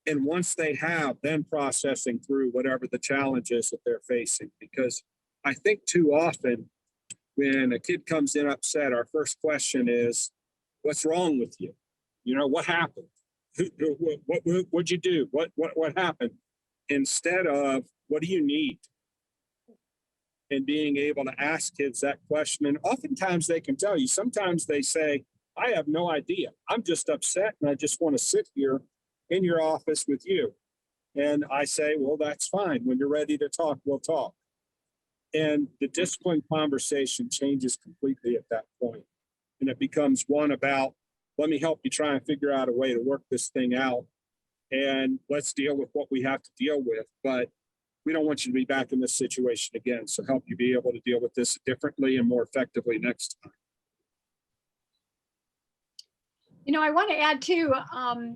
Speaker 4: And once they have, then processing through whatever the challenge is that they're facing. Because I think too often when a kid comes in upset, our first question is, what's wrong with you? What happened? What'd you do? What happened? Instead of, what do you need? And being able to ask kids that question. And oftentimes they can tell you. Sometimes they say, I have no idea. I'm just upset and I just want to sit here in your office with you. And I say, well, that's fine. When you're ready to talk, we'll talk. And the discipline conversation changes completely at that point. And it becomes one about, let me help you try and figure out a way to work this thing out. And let's deal with what we have to deal with. But we don't want you to be back in this situation again. So help you be able to deal with this differently and more effectively next time.
Speaker 2: I want to add too,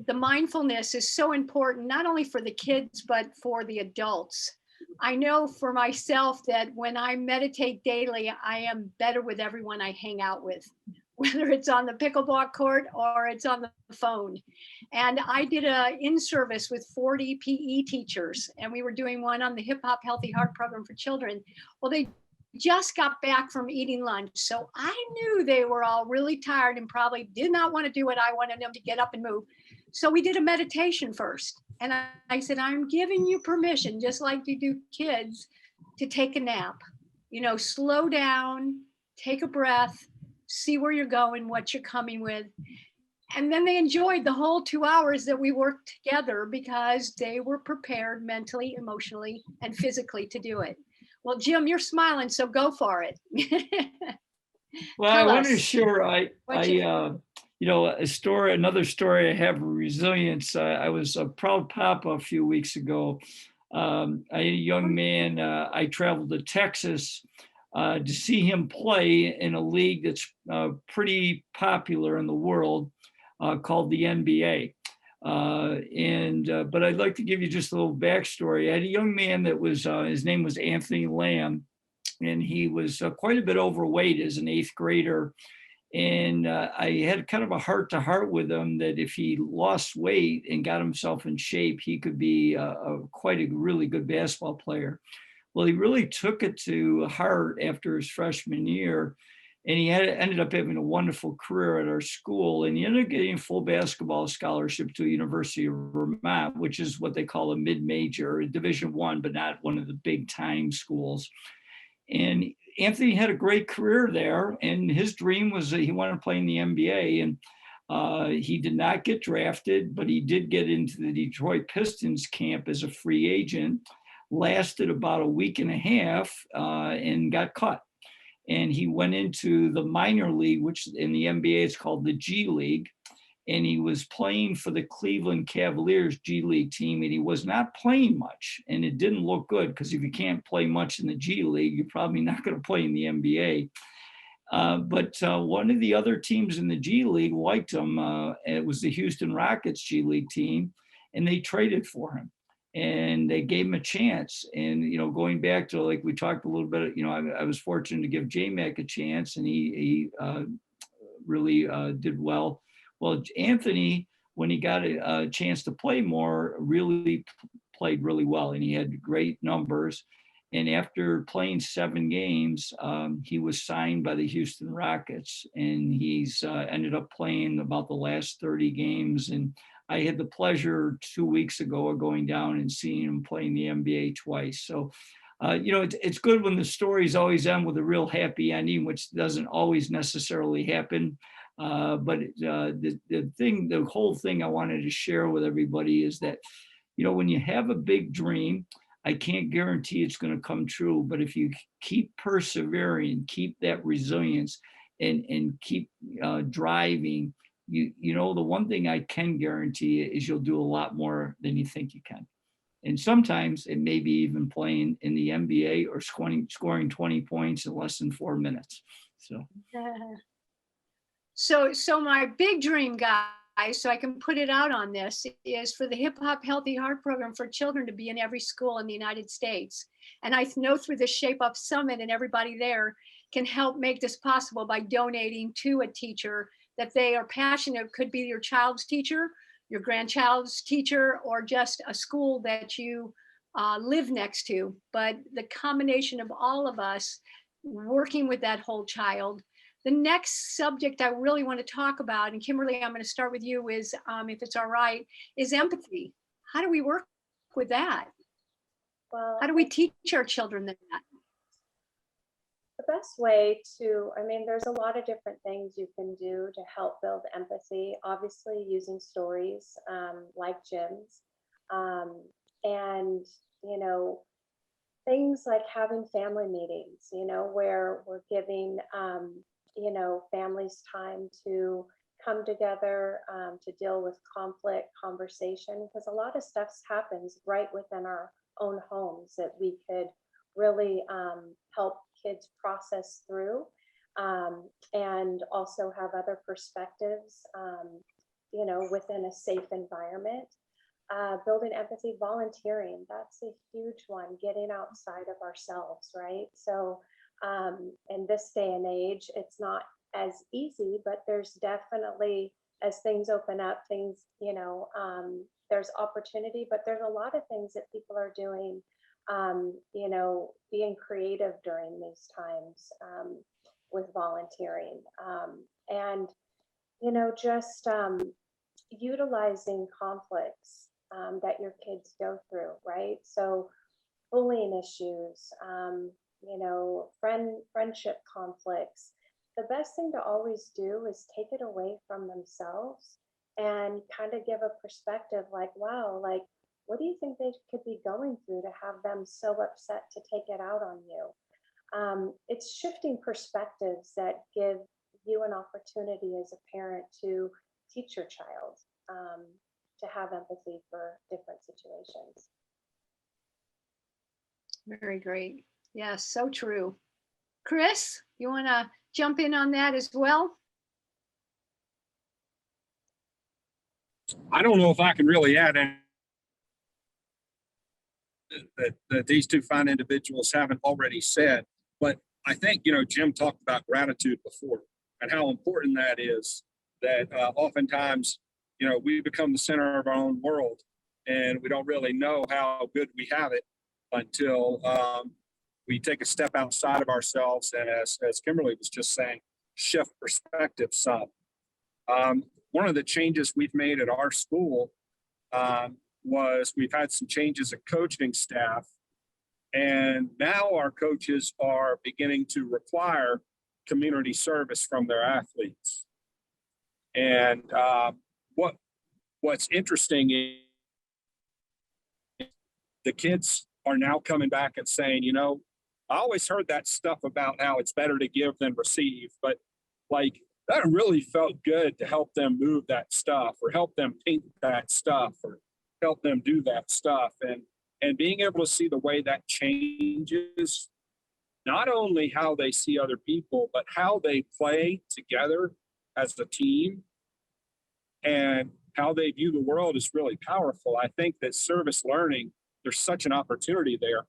Speaker 2: the mindfulness is so important, not only for the kids, but for the adults. I know for myself that when I meditate daily, I am better with everyone I hang out with, whether it's on the pickleball court or it's on the phone. And I did a in-service with 40 PE teachers, and we were doing one on the Hip Hop Healthy Heart program for children. Well, they just got back from eating lunch. So I knew they were all really tired and probably did not want to do what I wanted them to get up and move. So we did a meditation first. And I said, I'm giving you permission, just like you do kids, to take a nap. Slow down, take a breath, see where you're going, what you're coming with. And then they enjoyed the whole 2 hours that we worked together because they were prepared mentally, emotionally, and physically to do it. Well, Jim, you're smiling, so go for it.
Speaker 5: Well,
Speaker 2: Tell
Speaker 5: I want to
Speaker 2: us
Speaker 5: share, another story I have of resilience. I was a proud papa a few weeks ago. I had a young man, I traveled to Texas to see him play in a league that's pretty popular in the world called the NBA. But I'd like to give you just a little backstory. I had a young man that was, his name was Anthony Lamb, and he was quite a bit overweight as an 8th grader. And I had kind of a heart to heart with him that if he lost weight and got himself in shape, he could be quite a really good basketball player. Well, he really took it to heart after his freshman year, and he ended up having a wonderful career at our school. And he ended up getting a full basketball scholarship to University of Vermont, which is what they call a mid-major, a Division I, but not one of the big time schools. And Anthony had a great career there, and his dream was that he wanted to play in the NBA. And he did not get drafted, but he did get into the Detroit Pistons camp as a free agent, lasted about a week and a half, and got cut. And he went into the minor league, which in the NBA is called the G League. And he was playing for the Cleveland Cavaliers G League team, and he was not playing much. And it didn't look good, because if you can't play much in the G League, you're probably not going to play in the NBA. But one of the other teams in the G League liked him. It was the Houston Rockets G League team, and they traded for him. And they gave him a chance. And, you know, going back to, like we talked a little bit, you know, I was fortunate to give J-Mac a chance, and he really did well. Well, Anthony, when he got a chance to play more, really played really well, and he had great numbers. And after playing 7 games, he was signed by the Houston Rockets, and he's ended up playing about the last 30 games. And I had the pleasure 2 weeks ago of going down and seeing him play in the NBA twice. So, you know, it's good when the stories always end with a real happy ending, which doesn't always necessarily happen. But the whole thing I wanted to share with everybody is that, you know, when you have a big dream, I can't guarantee it's going to come true, but if you keep persevering, keep that resilience, and keep driving, you know, the one thing I can guarantee is you'll do a lot more than you think you can. And sometimes it may be even playing in the NBA or scoring 20 points in less than 4 minutes. So.
Speaker 2: So my big dream, guys, so I can put it out on this, is for the Hip Hop Healthy Heart program for children to be in every school in the United States. And I know through the Shape Up Summit, and everybody there can help make this possible by donating to a teacher that they are passionate. It could be your child's teacher, your grandchild's teacher, or just a school that you live next to. But the combination of all of us working with that whole child. The next subject I really want to talk about, and Kimberly, I'm going to start with you, is, if it's all right, is empathy. How do we work with that?
Speaker 3: Well,
Speaker 2: How do we teach our children that?
Speaker 3: the best way to, I mean, there's a lot of different things you can do to help build empathy. Obviously, using stories like Jim's, and, you know, things like having family meetings, you know, where we're giving, you know, families time to come together to deal with conflict, conversation, because a lot of stuff happens right within our own homes that we could really help kids process through, and also have other perspectives, you know, within a safe environment. Building empathy, volunteering, that's a huge one, getting outside of ourselves, right? So in this day and age, it's not as easy, but there's definitely, as things open up, things, you know, there's opportunity, but there's a lot of things that people are doing, you know, being creative during these times with volunteering, and, you know, just utilizing conflicts that your kids go through, right? So bullying issues, you know, friendship conflicts. The best thing to always do is take it away from themselves and kind of give a perspective like, wow, like, what do you think they could be going through to have them so upset to take it out on you? It's shifting perspectives that give you an opportunity as a parent to teach your child to have empathy for different situations.
Speaker 2: Very great. Yes, so true. Chris, you want to jump in on that as well?
Speaker 4: I don't know if I can really add any that these two fine individuals haven't already said, but I think, you know, Jim talked about gratitude before. and how important that is. That oftentimes, we become the center of our own world, and we don't really know how good we have it until we take a step outside of ourselves. And as Kimberly was just saying, shift perspective some. One of the changes we've made at our school was we've had some changes of coaching staff. And now our coaches are beginning to require community service from their athletes. And what's interesting is the kids are now coming back and saying, I always heard that stuff about how it's better to give than receive, but like that really felt good to help them move that stuff or help them paint that stuff or help them do that stuff. And being able to see the way that changes not only how they see other people, but how they play together as a team and how they view the world is really powerful. I think that service learning, there's such an opportunity there.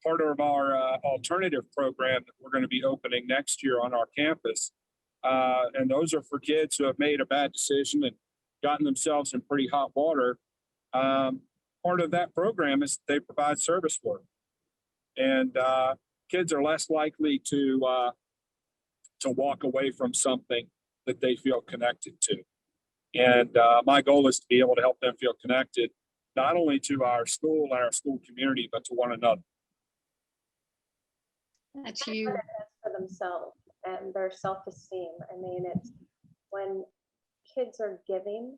Speaker 4: Part of our alternative program that we're going to be opening next year on our campus, and those are for kids who have made a bad decision and gotten themselves in pretty hot water. Part of that program is they provide service work, and kids are less likely to walk away from something that they feel connected to. And my goal is to be able to help them feel connected, not only to our school and our school community, but to one another.
Speaker 2: That's you.
Speaker 3: For themselves and their self-esteem. I mean, it's when kids are giving,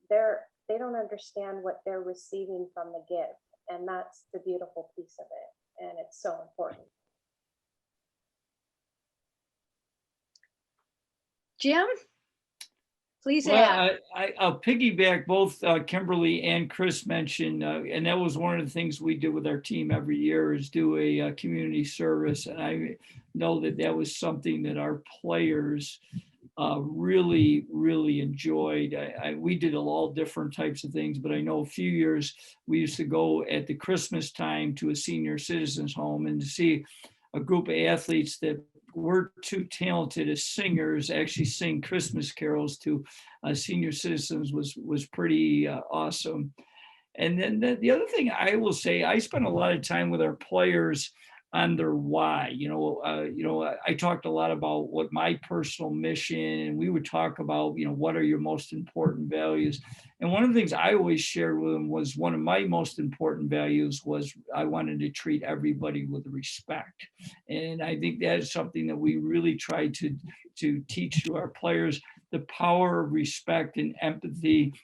Speaker 3: they don't understand what they're receiving from the give. And that's the beautiful piece of it. And it's so important.
Speaker 2: Jim, please add.
Speaker 5: Well, I'll piggyback both Kimberly and Chris mentioned, and that was one of the things we do with our team every year is do a community service. And I know that was something that our players really, really enjoyed. We did all different types of things, but I know a few years we used to go at the Christmas time to a senior citizens home and to see a group of athletes that were too talented as singers actually sing Christmas carols to senior citizens was pretty awesome. And then the other thing I will say, I spent a lot of time with our players on their why. I talked a lot about what my personal mission, and we would talk about, what are your most important values. And one of the things I always shared with them was one of my most important values was I wanted to treat everybody with respect. And I think that is something that we really try to teach to our players, the power of respect and empathy.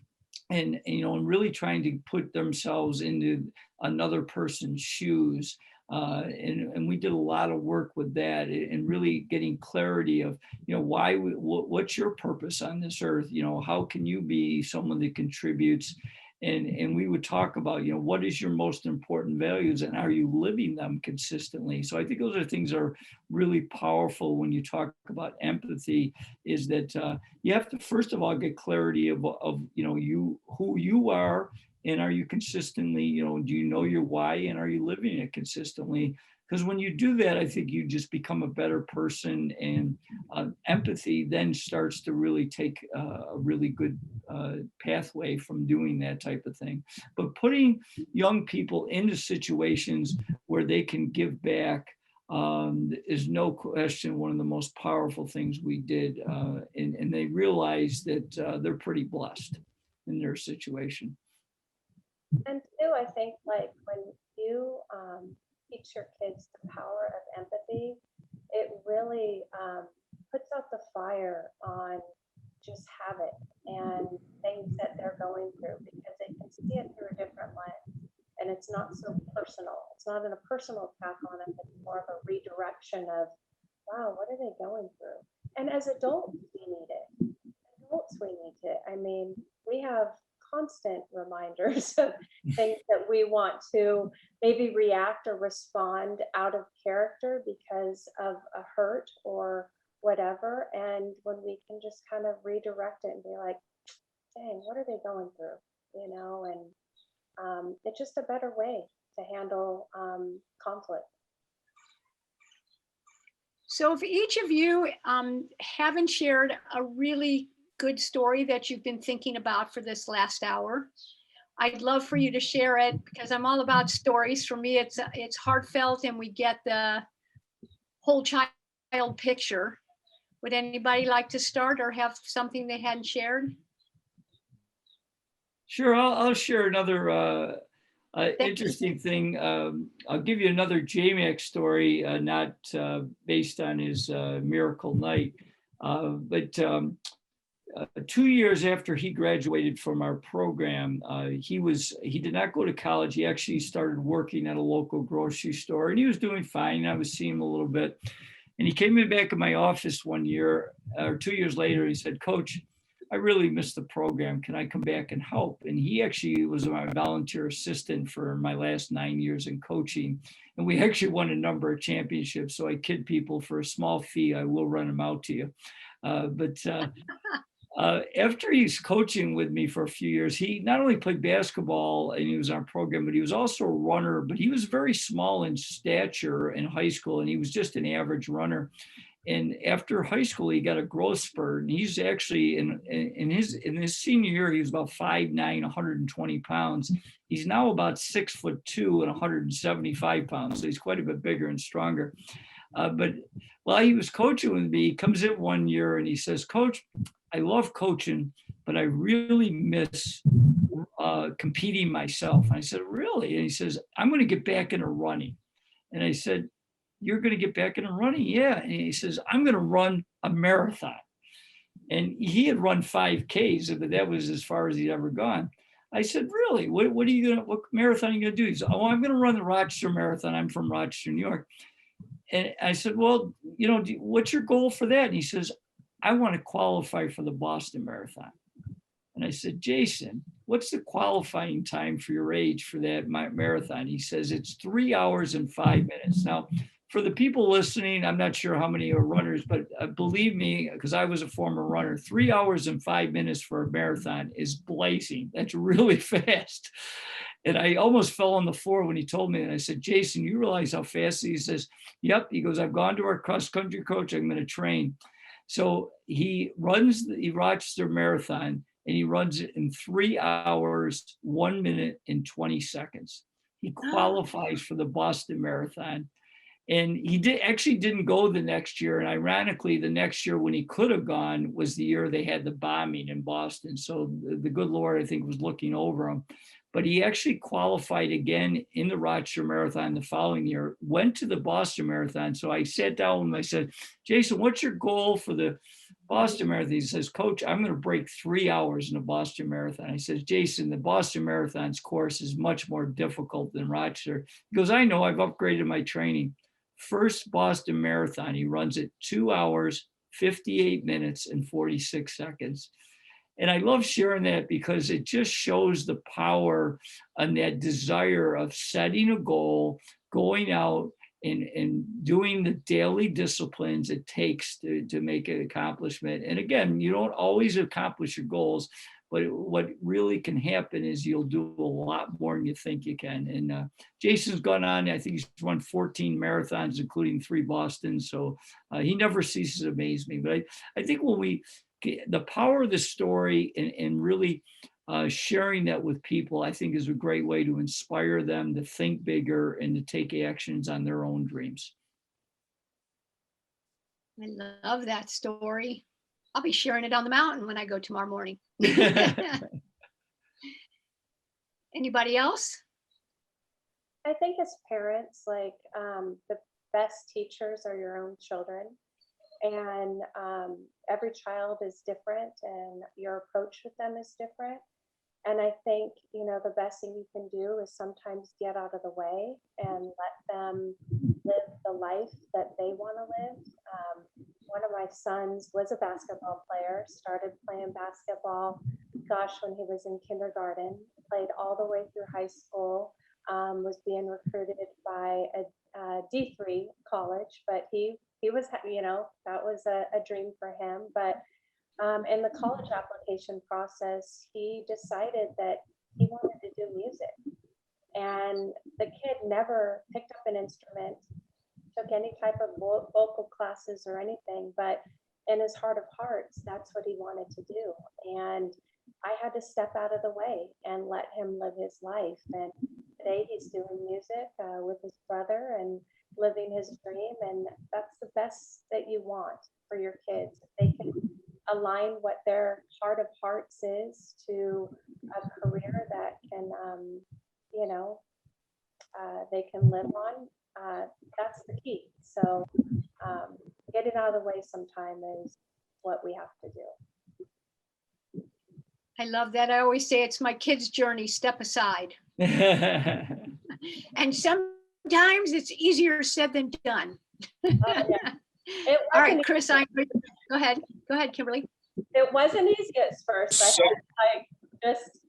Speaker 5: And really trying to put themselves into another person's shoes. And we did a lot of work with that and really getting clarity of, what's your purpose on this earth? How can you be someone that contributes? And we would talk about, what is your most important values and are you living them consistently? So I think those are things that are really powerful when you talk about empathy, is that you have to, first of all, get clarity of who you are, and are you consistently, do you know your why and are you living it consistently? Because when you do that, I think you just become a better person, and empathy then starts to really take a really good pathway from doing that type of thing. But putting young people into situations where they can give back is no question one of the most powerful things we did. And they realize that they're pretty blessed in their situation.
Speaker 3: And two, I think like when you teach your kids the power of empathy, it really puts out the fire on just habit and things that they're going through, because they can see it through a different lens. And it's not so personal. It's not in a personal attack on them. It's more of a redirection of, wow, what are they going through? And as adults, we need it. Adults, we need it. I mean, we have constant reminders of things that we want to maybe react or respond out of character because of a hurt or whatever. And when we can just kind of redirect it and be like, dang, what are they going through? And it's just a better way to handle conflict.
Speaker 2: So if each of you haven't shared a really good story that you've been thinking about for this last hour, I'd love for you to share it because I'm all about stories. For me, it's heartfelt and we get the whole child picture. Would anybody like to start or have something they hadn't shared?
Speaker 5: Sure, I'll share another
Speaker 2: you.
Speaker 5: interesting thing. I'll give you another JMac story, not based on his Miracle Night, but 2 years after he graduated from our program, he did not go to college. He actually started working at a local grocery store, and he was doing fine. I was seeing him a little bit, and he came in back in my office 1 year or 2 years later. He said, "Coach, I really missed the program. Can I come back and help?" And he actually was my volunteer assistant for my last 9 years in coaching. And we actually won a number of championships. So I kid people, for a small fee, I will run them out to you. After he's coaching with me for a few years, he not only played basketball and he was on our program, but he was also a runner. But he was very small in stature in high school, and he was just an average runner. And after high school, he got a growth spurt. And he's actually in his senior year, he was about 5'9", 120 pounds. He's now about 6'2" and 175 pounds. So he's quite a bit bigger and stronger. But while he was coaching with me, he comes in 1 year and he says, "Coach, I love coaching, but I really miss competing myself." And I said, "Really?" And he says, "I'm going to get back into running." And I said, "You're going to get back into running?" "Yeah." And he says, "I'm going to run a marathon." And he had run 5Ks, but that was as far as he'd ever gone. I said, "Really? What marathon are you going to do?" He said, "Oh, I'm going to run the Rochester Marathon. I'm from Rochester, New York." And I said, "Well, what's your goal for that?" And he says, "I want to qualify for the Boston Marathon." And I said, "Jason, what's the qualifying time for your age for that marathon?" He says, "It's 3 hours and 5 minutes." Now, for the people listening, I'm not sure how many are runners, but believe me, because I was a former runner, 3 hours and 5 minutes for a marathon is blazing. That's really fast. And I almost fell on the floor when he told me. And I said, "Jason, you realize how fast?" He says, "Yep." He goes, "I've gone to our cross-country coach. I'm going to train." So he runs the Rochester Marathon, and he runs it in 3 hours, 1 minute and 20 seconds. He qualifies for the Boston Marathon. And he didn't go the next year. And ironically, the next year when he could have gone was the year they had the bombing in Boston. So the good Lord, I think, was looking over him. But he actually qualified again in the Rochester Marathon the following year, went to the Boston Marathon. So I sat down with him. I said, "Jason, what's your goal for the Boston Marathon?" He says, "Coach, I'm going to break 3 hours in the Boston Marathon." I says, "Jason, the Boston Marathon's course is much more difficult than Rochester." He goes, "I know, I've upgraded my training." First Boston Marathon, he runs it 2 hours, 58 minutes and 46 seconds. And I love sharing that because it just shows the power and that desire of setting a goal, going out and doing the daily disciplines it takes to make an accomplishment. And again, you don't always accomplish your goals, but what really can happen is you'll do a lot more than you think you can. And Jason's gone on, I think he's run 14 marathons, including 3 Bostons. So he never ceases to amaze me. But I think the power of the story and really sharing that with people, I think, is a great way to inspire them to think bigger and to take actions on their own dreams.
Speaker 2: I love that story. I'll be sharing it on the mountain when I go tomorrow morning. Anybody else?
Speaker 3: I think as parents, like the best teachers are your own children. And every child is different and your approach with them is different. And I think, the best thing you can do is sometimes get out of the way and let them live the life that they want to live. One of my sons was a basketball player, started playing basketball, when he was in kindergarten, played all the way through high school, was being recruited by a D3 college, but he was, that was a dream for him. But in the college application process, he decided that he wanted to do music. And the kid never picked up an instrument, took any type of vocal classes or anything, but in his heart of hearts, that's what he wanted to do. And I had to step out of the way and let him live his life. And today he's doing music with his brother and living his dream. And that's the best that you want for your kids. If they can align what their heart of hearts is to a career that can, you know, they can live on, that's the key. So getting out of the way sometime is what we have to do.
Speaker 2: I love that. I always say it's my kid's journey, step aside. And sometimes it's easier said than done.
Speaker 3: Yeah. It
Speaker 2: All right,
Speaker 3: wasn't
Speaker 2: Chris, go ahead. Go ahead, Kimberly.
Speaker 3: It wasn't easy at first. I
Speaker 4: So-
Speaker 3: had like just,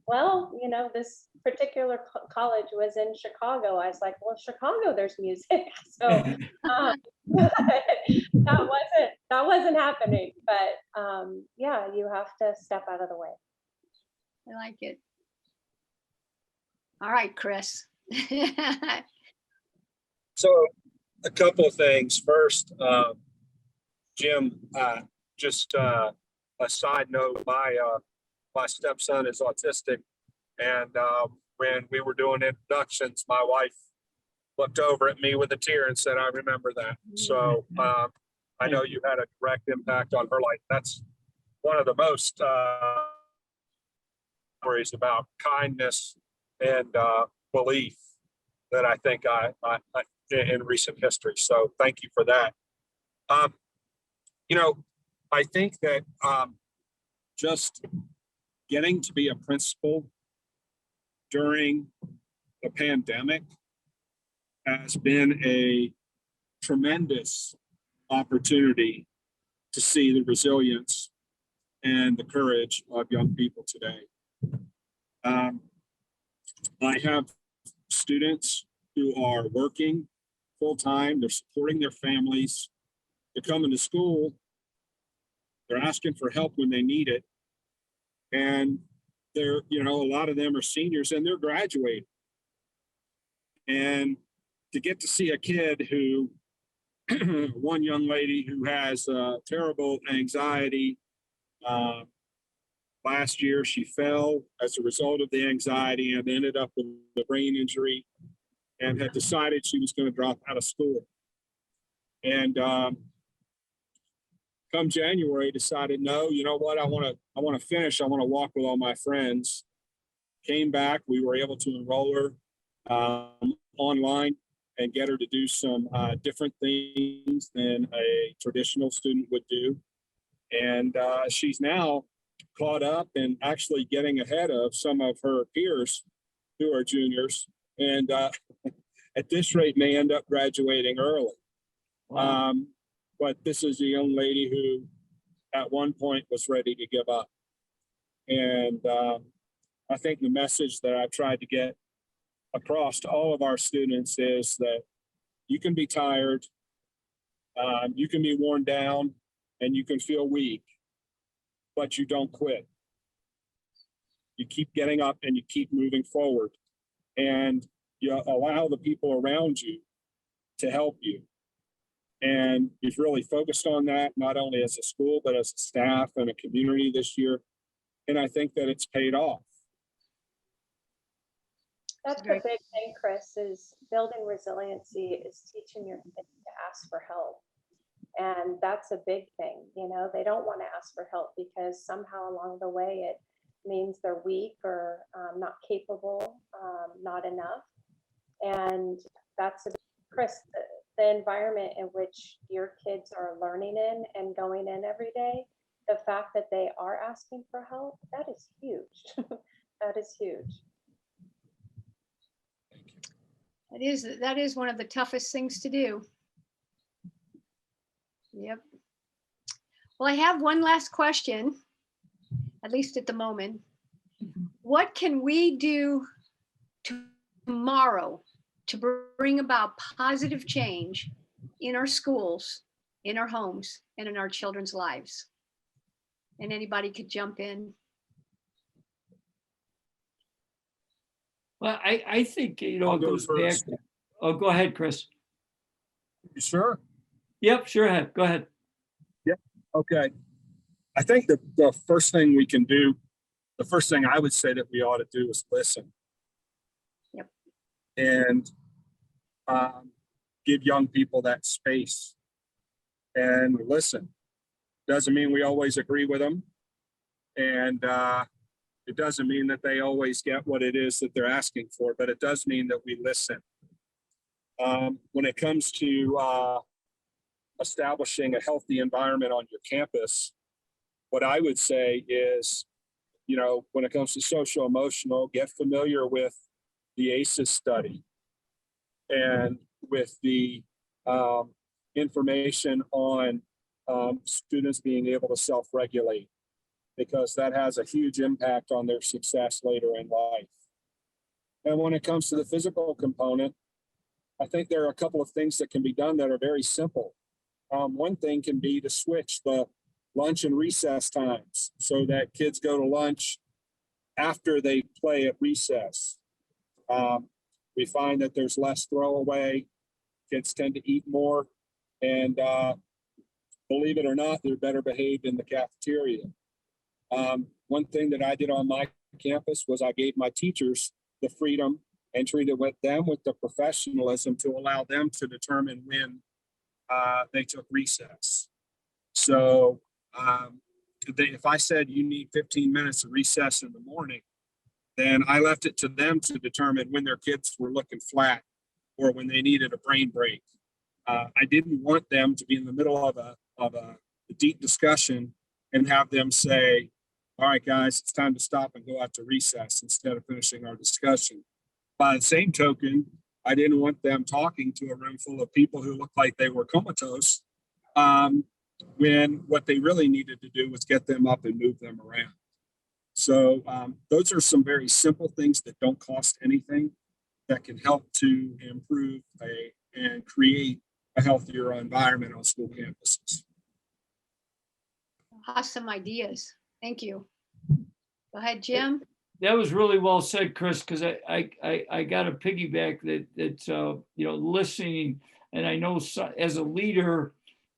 Speaker 3: well, you know, this particular college was in Chicago. I was like, well, Chicago, there's music. So that wasn't happening. But yeah, you have to step out of the way.
Speaker 2: I like it. All right, Chris.
Speaker 4: So a couple of things. First, Jim, just a side note, my stepson is autistic. And when we were doing introductions, my wife looked over at me with a tear and said, I remember that. So I know you had a direct impact on her life. That's one of the most stories about kindness and belief that I think I in recent history. So thank you for that. You know, I think that just getting to be a principal during the pandemic has been a tremendous opportunity to see the resilience and the courage of young people today. I have students who are working full-time, they're supporting their families, they're coming to school, they're asking for help when they need it. And they're, you know, a lot of them are seniors and they're graduating. And to get to see a kid who, one young lady who has terrible anxiety, last year she fell as a result of the anxiety and ended up with a brain injury and had decided she was going to drop out of school. And come January, decided, no, you know what, I want to finish. I want to walk with all my friends. Came back, we were able to enroll her online and get her to do some different things than a traditional student would do. And she's now caught up and actually getting ahead of some of her peers who are juniors. And at this rate may end up graduating early.
Speaker 5: Wow.
Speaker 4: But this is a young lady who at one point was ready to give up. And I think the message that I've tried to get across to all of our students is that you can be tired, you can be worn down, and you can feel weak, but you don't quit. You keep getting up and you keep moving forward, and you allow the people around you to help you. And we've really focused on that, not only as a school, but as a staff and a community this year. And I think that it's paid off.
Speaker 3: That's the big thing, Chris, is building resiliency is teaching your kids to ask for help. And that's a big thing. You know, they don't want to ask for help because somehow along the way it means they're weak or not capable, not enough. And that's, Chris, the environment in which your kids are learning in and going in every day, the fact that they are asking for help, that is huge. That is huge.
Speaker 2: That is one of the toughest things to do. Yep. Well, I have one last question, at least at the moment. What can we do tomorrow to bring about positive change in our schools, in our homes, and in our children's lives? And anybody could jump in.
Speaker 5: Well, I think, you know,
Speaker 4: I'll
Speaker 5: it
Speaker 4: go
Speaker 5: goes back.
Speaker 4: first.
Speaker 5: Oh, go ahead, Chris.
Speaker 4: You sure?
Speaker 5: Yep, sure. Go ahead.
Speaker 4: Okay. I think the first thing we can do, the first thing I would say that we ought to do is listen.
Speaker 2: Yep.
Speaker 4: And give young people that space and listen. Doesn't mean we always agree with them. And it doesn't mean that they always get what it is that they're asking for, but it does mean that we listen. When it comes to establishing a healthy environment on your campus, what I would say is, when it comes to social emotional, get familiar with the ACEs study and with the information on students being able to self-regulate, because that has a huge impact on their success later in life. And when it comes to the physical component, I think there are a couple of things that can be done that are very simple. One thing can be to switch the lunch and recess times so that kids go to lunch after they play at recess. We find that there's less throwaway. Kids tend to eat more, and believe it or not, they're better behaved in the cafeteria. One thing that I did on my campus was I gave my teachers the freedom and treated them with the professionalism to allow them to determine when they took recess. So if I said you need 15 minutes of recess in the morning, then I left it to them to determine when their kids were looking flat or when they needed a brain break. I didn't want them to be in the middle of a deep discussion and have them say, all right, guys, it's time to stop and go out to recess instead of finishing our discussion. By the same token, I didn't want them talking to a room full of people who looked like they were comatose when what they really needed to do was get them up and move them around. So those are some very simple things that don't cost anything that can help to improve and create a healthier environment on school campuses.
Speaker 2: Awesome ideas. Thank you. Go ahead, Jim.
Speaker 5: That was really well said, Chris, because I got a piggyback that listening, and I know as a leader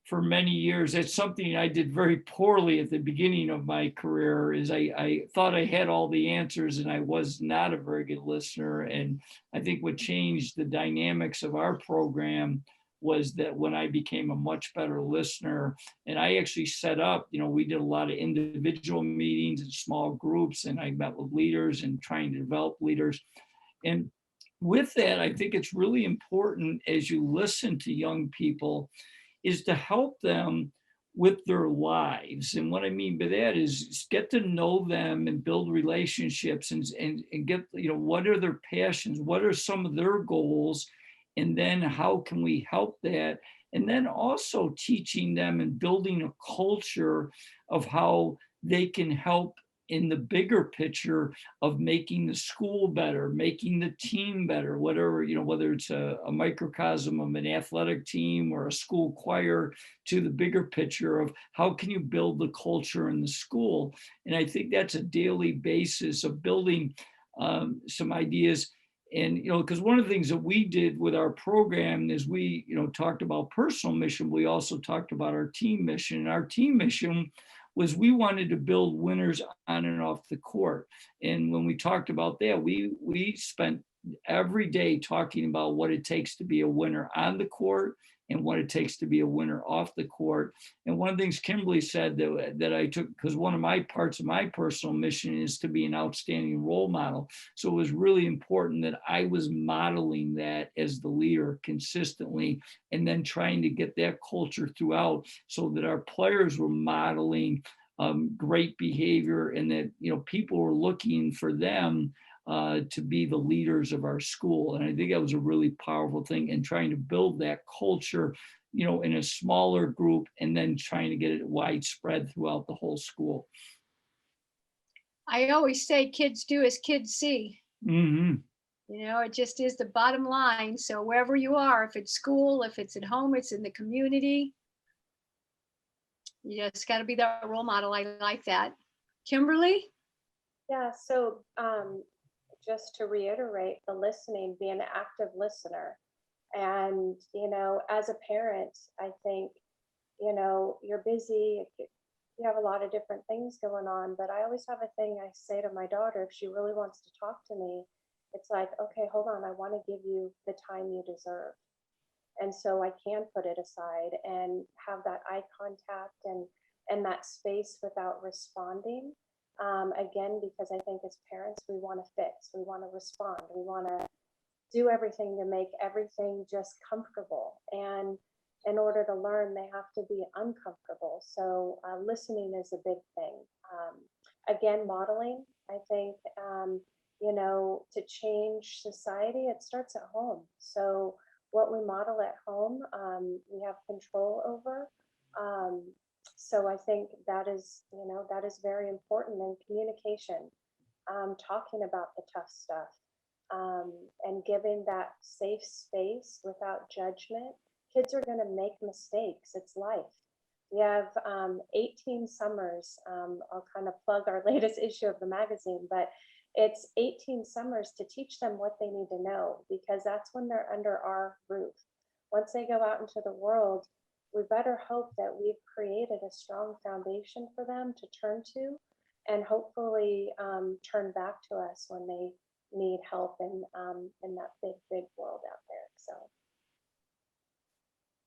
Speaker 5: for many years, that's something I did very poorly at the beginning of my career. Is I thought I had all the answers, and I was not a very good listener. And I think what changed the dynamics of our program was that when I became a much better listener, and I actually set up, we did a lot of individual meetings and small groups, and I met with leaders and trying to develop leaders. And with that, I think it's really important as you listen to young people is to help them with their lives. And what I mean by that is get to know them and build relationships and get, what are their passions? What are some of their goals? And then how can we help that? And then also teaching them and building a culture of how they can help in the bigger picture of making the school better, making the team better, whatever, whether it's a microcosm of an athletic team or a school choir, to the bigger picture of how can you build the culture in the school. And I think that's a daily basis of building some ideas. And, because one of the things that we did with our program is we, talked about personal mission. We also talked about our team mission. And our team mission was we wanted to build winners on and off the court. And when we talked about that, we spent every day talking about what it takes to be a winner on the court and what it takes to be a winner off the court. And one of the things Kimberly said that I took, because one of my parts of my personal mission is to be an outstanding role model. So it was really important that I was modeling that as the leader consistently, and then trying to get that culture throughout so that our players were modeling great behavior, and that, people were looking for them to be the leaders of our school. And I think that was a really powerful thing, and trying to build that culture, in a smaller group, and then trying to get it widespread throughout the whole school.
Speaker 2: I always say kids do as kids see.
Speaker 5: Mm-hmm.
Speaker 2: It just is the bottom line. So wherever you are, if it's school, if it's at home, it's in the community, you just got to be that role model. I like that. Kimberly?
Speaker 3: Yeah, so just to reiterate, the listening, be an active listener. And, as a parent, I think, you're busy, you have a lot of different things going on, but I always have a thing I say to my daughter, if she really wants to talk to me, it's like, okay, hold on, I want to give you the time you deserve. And so I can put it aside and have that eye contact and that space without responding. Again, because I think as parents, we want to fix, we want to respond, we want to do everything to make everything just comfortable. And in order to learn, they have to be uncomfortable. So listening is a big thing. Again, modeling, I think, to change society, it starts at home. So what we model at home, we have control over. So I think that is very important in communication, talking about the tough stuff, and giving that safe space without judgment. Kids are going to make mistakes. It's life. We have 18 summers. I'll kind of plug our latest issue of the magazine, but it's 18 summers to teach them what they need to know, because that's when they're under our roof. Once they go out into the world, we better hope that we've created a strong foundation for them to turn to, and hopefully turn back to us when they need help in that big world out there. So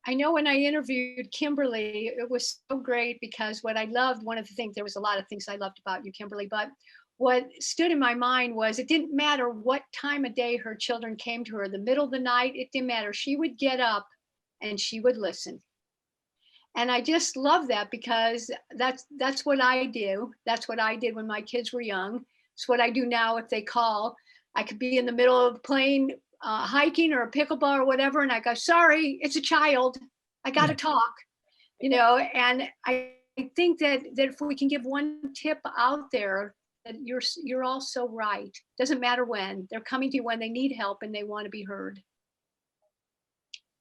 Speaker 2: I know when I interviewed Kimberly, it was so great because what I loved, one of the things, there was a lot of things I loved about you, Kimberly, but what stood in my mind was it didn't matter what time of day her children came to her, the middle of the night, it didn't matter. She would get up and she would listen. And I just love that because that's what I do. That's what I did when my kids were young. It's what I do now if they call. I could be in the middle of playing hiking or a pickleball or whatever, and I go, sorry, it's a child. I got to talk, and I think that if we can give one tip out there, that you're all so right. Doesn't matter when. They're coming to you when they need help and they want to be heard.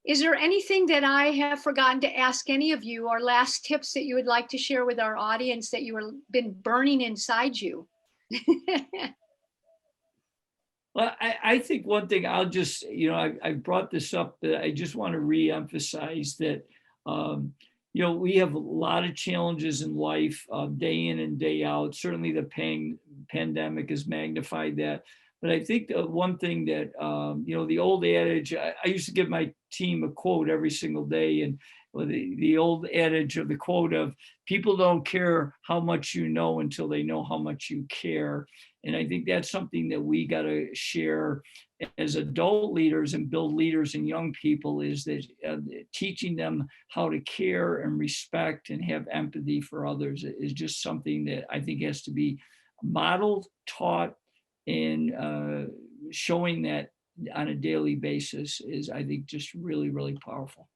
Speaker 2: Is there anything that I have forgotten to ask any of you, or last tips that you would like to share with our audience that you have been burning inside you?
Speaker 5: Well, I think one thing I'll just, I brought this up, that I just want to reemphasize that, we have a lot of challenges in life, day in and day out. Certainly the pandemic has magnified that. But I think the one thing that, the old adage, I used to give my team a quote every single day. And the old adage of the quote of people don't care how much you know until they know how much you care. And I think that's something that we got to share as adult leaders and build leaders in young people, is that teaching them how to care and respect and have empathy for others is just something that I think has to be modeled, taught, and showing that on a daily basis is, I think, just really, really powerful.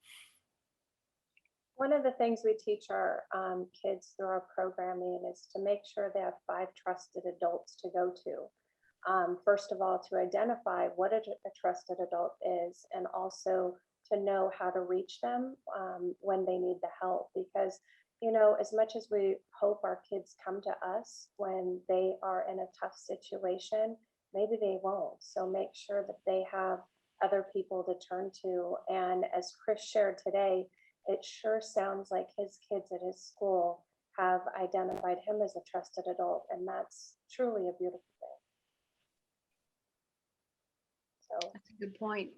Speaker 3: one of the things we teach our kids through our programming is to make sure they have 5 trusted adults to go to. First of all, to identify what a trusted adult is, and also to know how to reach them when they need the help. Because, as much as we hope our kids come to us when they are in a tough situation, maybe they won't. So make sure that they have other people to turn to. And as Chris shared today, it sure sounds like his kids at his school have identified him as a trusted adult, and that's truly a beautiful thing. So
Speaker 2: That's a good point.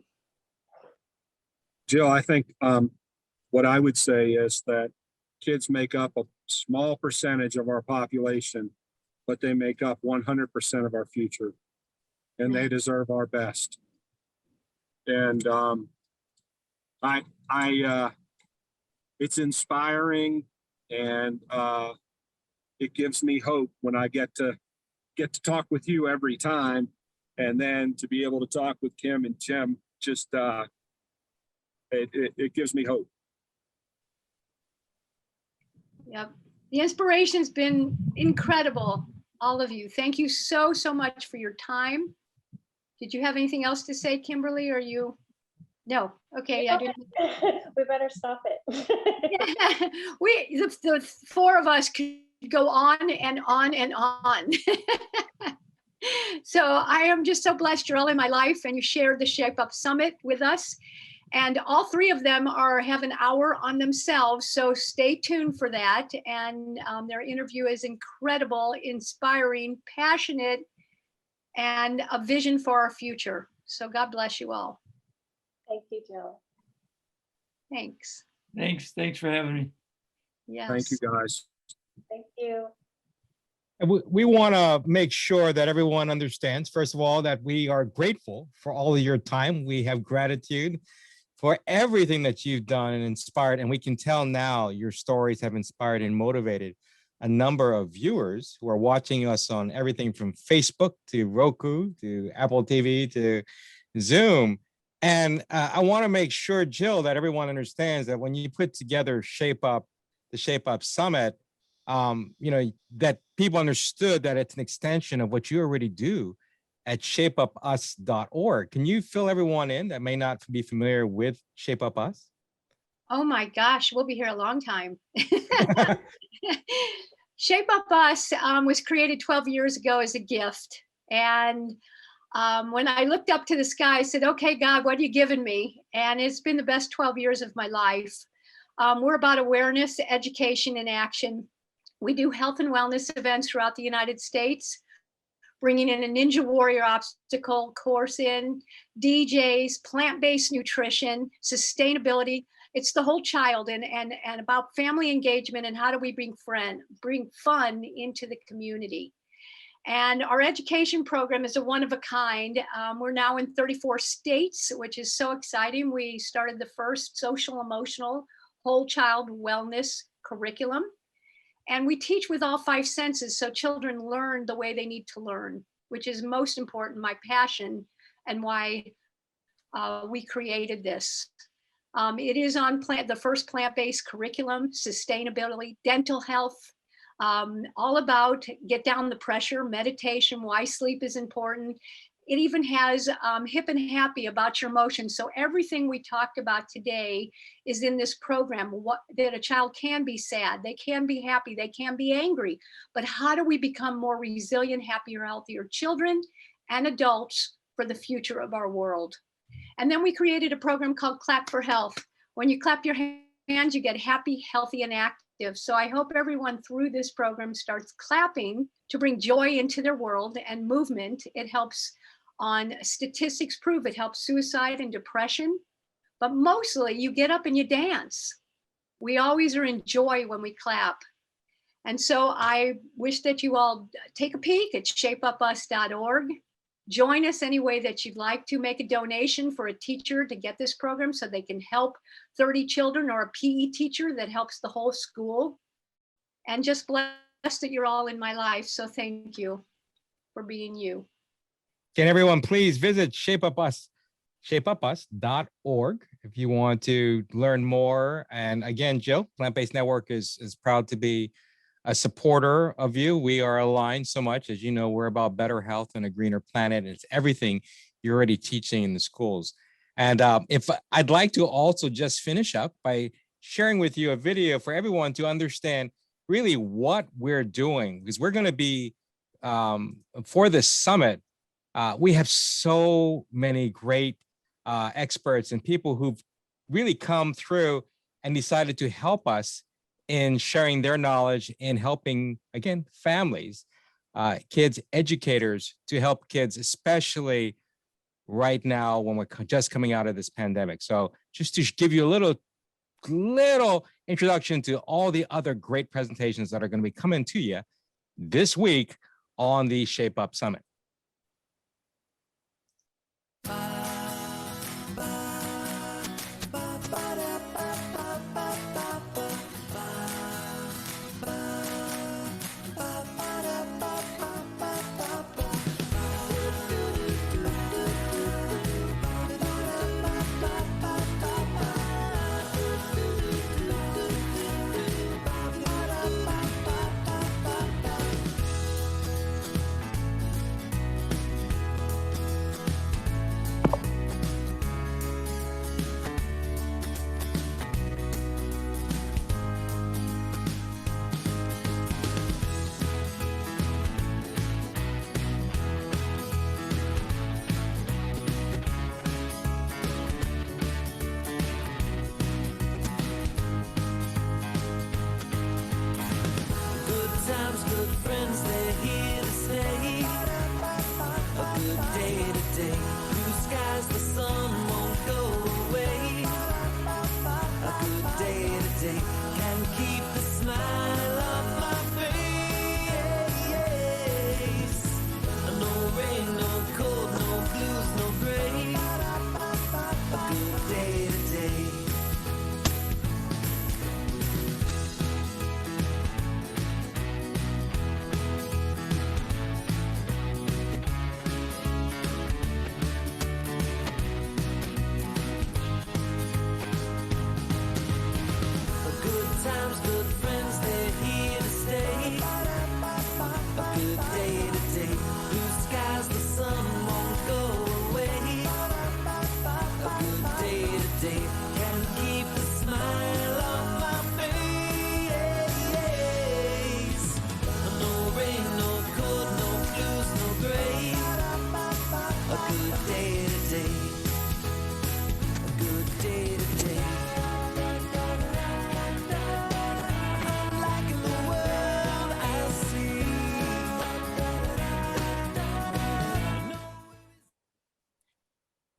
Speaker 4: Jill, I think what I would say is that kids make up a small percentage of our population, but they make up 100% of our future, and they deserve our best. And it's inspiring, and it gives me hope when I get to talk with you every time, and then to be able to talk with Kim and Tim, just it gives me hope.
Speaker 2: Yep. The inspiration's been incredible, all of you. Thank you so so much for your time. Did you have anything else to say, Kimberly? Or you? No. Okay. I didn't.
Speaker 3: we better stop it.
Speaker 2: The 4 of us could go on and on and on. So I am just so blessed you're all in my life and you shared the Shape Up Summit with us. And all three of them have an hour on themselves. So stay tuned for that. And their interview is incredible, inspiring, passionate, and a vision for our future. So God bless you all.
Speaker 3: Thank you, Jill.
Speaker 2: Thanks.
Speaker 5: Thanks for having me.
Speaker 2: Yes.
Speaker 4: Thank you, guys.
Speaker 3: Thank you.
Speaker 1: And we want to make sure that everyone understands, first of all, that we are grateful for all of your time. We have gratitude for everything that you've done and inspired. And we can tell now your stories have inspired and motivated a number of viewers who are watching us on everything from Facebook to Roku to Apple TV to Zoom. And I want to make sure, Jill, that everyone understands that when you put together the Shape Up Summit, that people understood that it's an extension of what you already do at shapeupus.org. Can you fill everyone in that may not be familiar with Shape Up Us?
Speaker 2: Oh my gosh, we'll be here a long time. Shape Up Us was created 12 years ago as a gift. And when I looked up to the sky, I said, okay, God, what are you giving me? And it's been the best 12 years of my life. We're about awareness, education, and action. We do health and wellness events throughout the United States, bringing in a Ninja Warrior obstacle course in, DJs, plant-based nutrition, sustainability. It's the whole child and about family engagement and how do we bring fun into the community. And our education program is a one of a kind. We're now in 34 states, which is so exciting. We started the first social emotional whole child wellness curriculum. And we teach with all 5 senses so children learn the way they need to learn, which is most important, my passion, and why we created this. It is on the first plant-based curriculum, sustainability, dental health, all about get down the pressure, meditation, why sleep is important. It even has hip and happy about your emotions. So everything we talked about today is in this program, that a child can be sad, they can be happy, they can be angry, but how do we become more resilient, happier, healthier children and adults for the future of our world? And then we created a program called Clap for Health. When you clap your hands, you get happy, healthy, and active. So I hope everyone through this program starts clapping to bring joy into their world and movement. It helps on statistics prove it helps suicide and depression, but mostly you get up and you dance. We always are in joy when we clap. And so I wish that you all take a peek at shapeupus.org. Join us any way that you'd like to. Make a donation for a teacher to get this program so they can help 30 children, or a PE teacher that helps the whole school. And just blessed that you're all in my life. So thank you for being you.
Speaker 1: Can everyone please visit shapeupus.org if you want to learn more. And again, Jill, Plant-Based Network is proud to be a supporter of you. We are aligned so much. As you know, we're about better health and a greener planet. And it's everything you're already teaching in the schools. And if I'd like to also just finish up by sharing with you a video for everyone to understand really what we're doing, because we're going to be for this summit. We have so many great experts and people who've really come through and decided to help us in sharing their knowledge in helping, again, families, kids, educators, to help kids, especially right now when we're just coming out of this pandemic. So just to give you a little introduction to all the other great presentations that are going to be coming to you this week on the Shape Up Summit.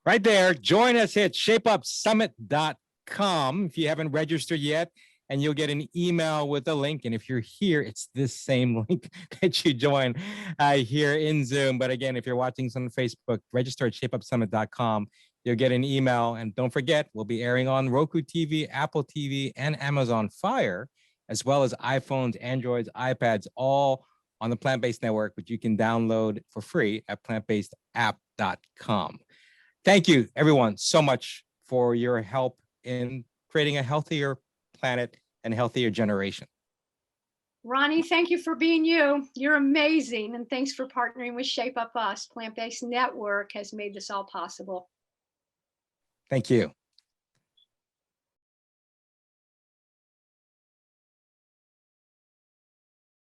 Speaker 1: right there. Join us at shapeupsummit.com if you haven't registered yet, and you'll get an email with a link. And if you're here, it's this same link that you join here in Zoom. But again, if you're watching this on Facebook, register at shapeupsummit.com. You'll get an email. And don't forget, we'll be airing on Roku TV, Apple TV, and Amazon Fire, as well as iPhones, Androids, iPads, all on the Plant-Based Network, which you can download for free at plantbasedapp.com. Thank you, everyone, so much for your help in creating a healthier planet and healthier generation.
Speaker 2: Ronnie, thank you for being you. You're amazing. And thanks for partnering with Shape Up Us. Plant-Based Network has made this all possible.
Speaker 1: Thank you.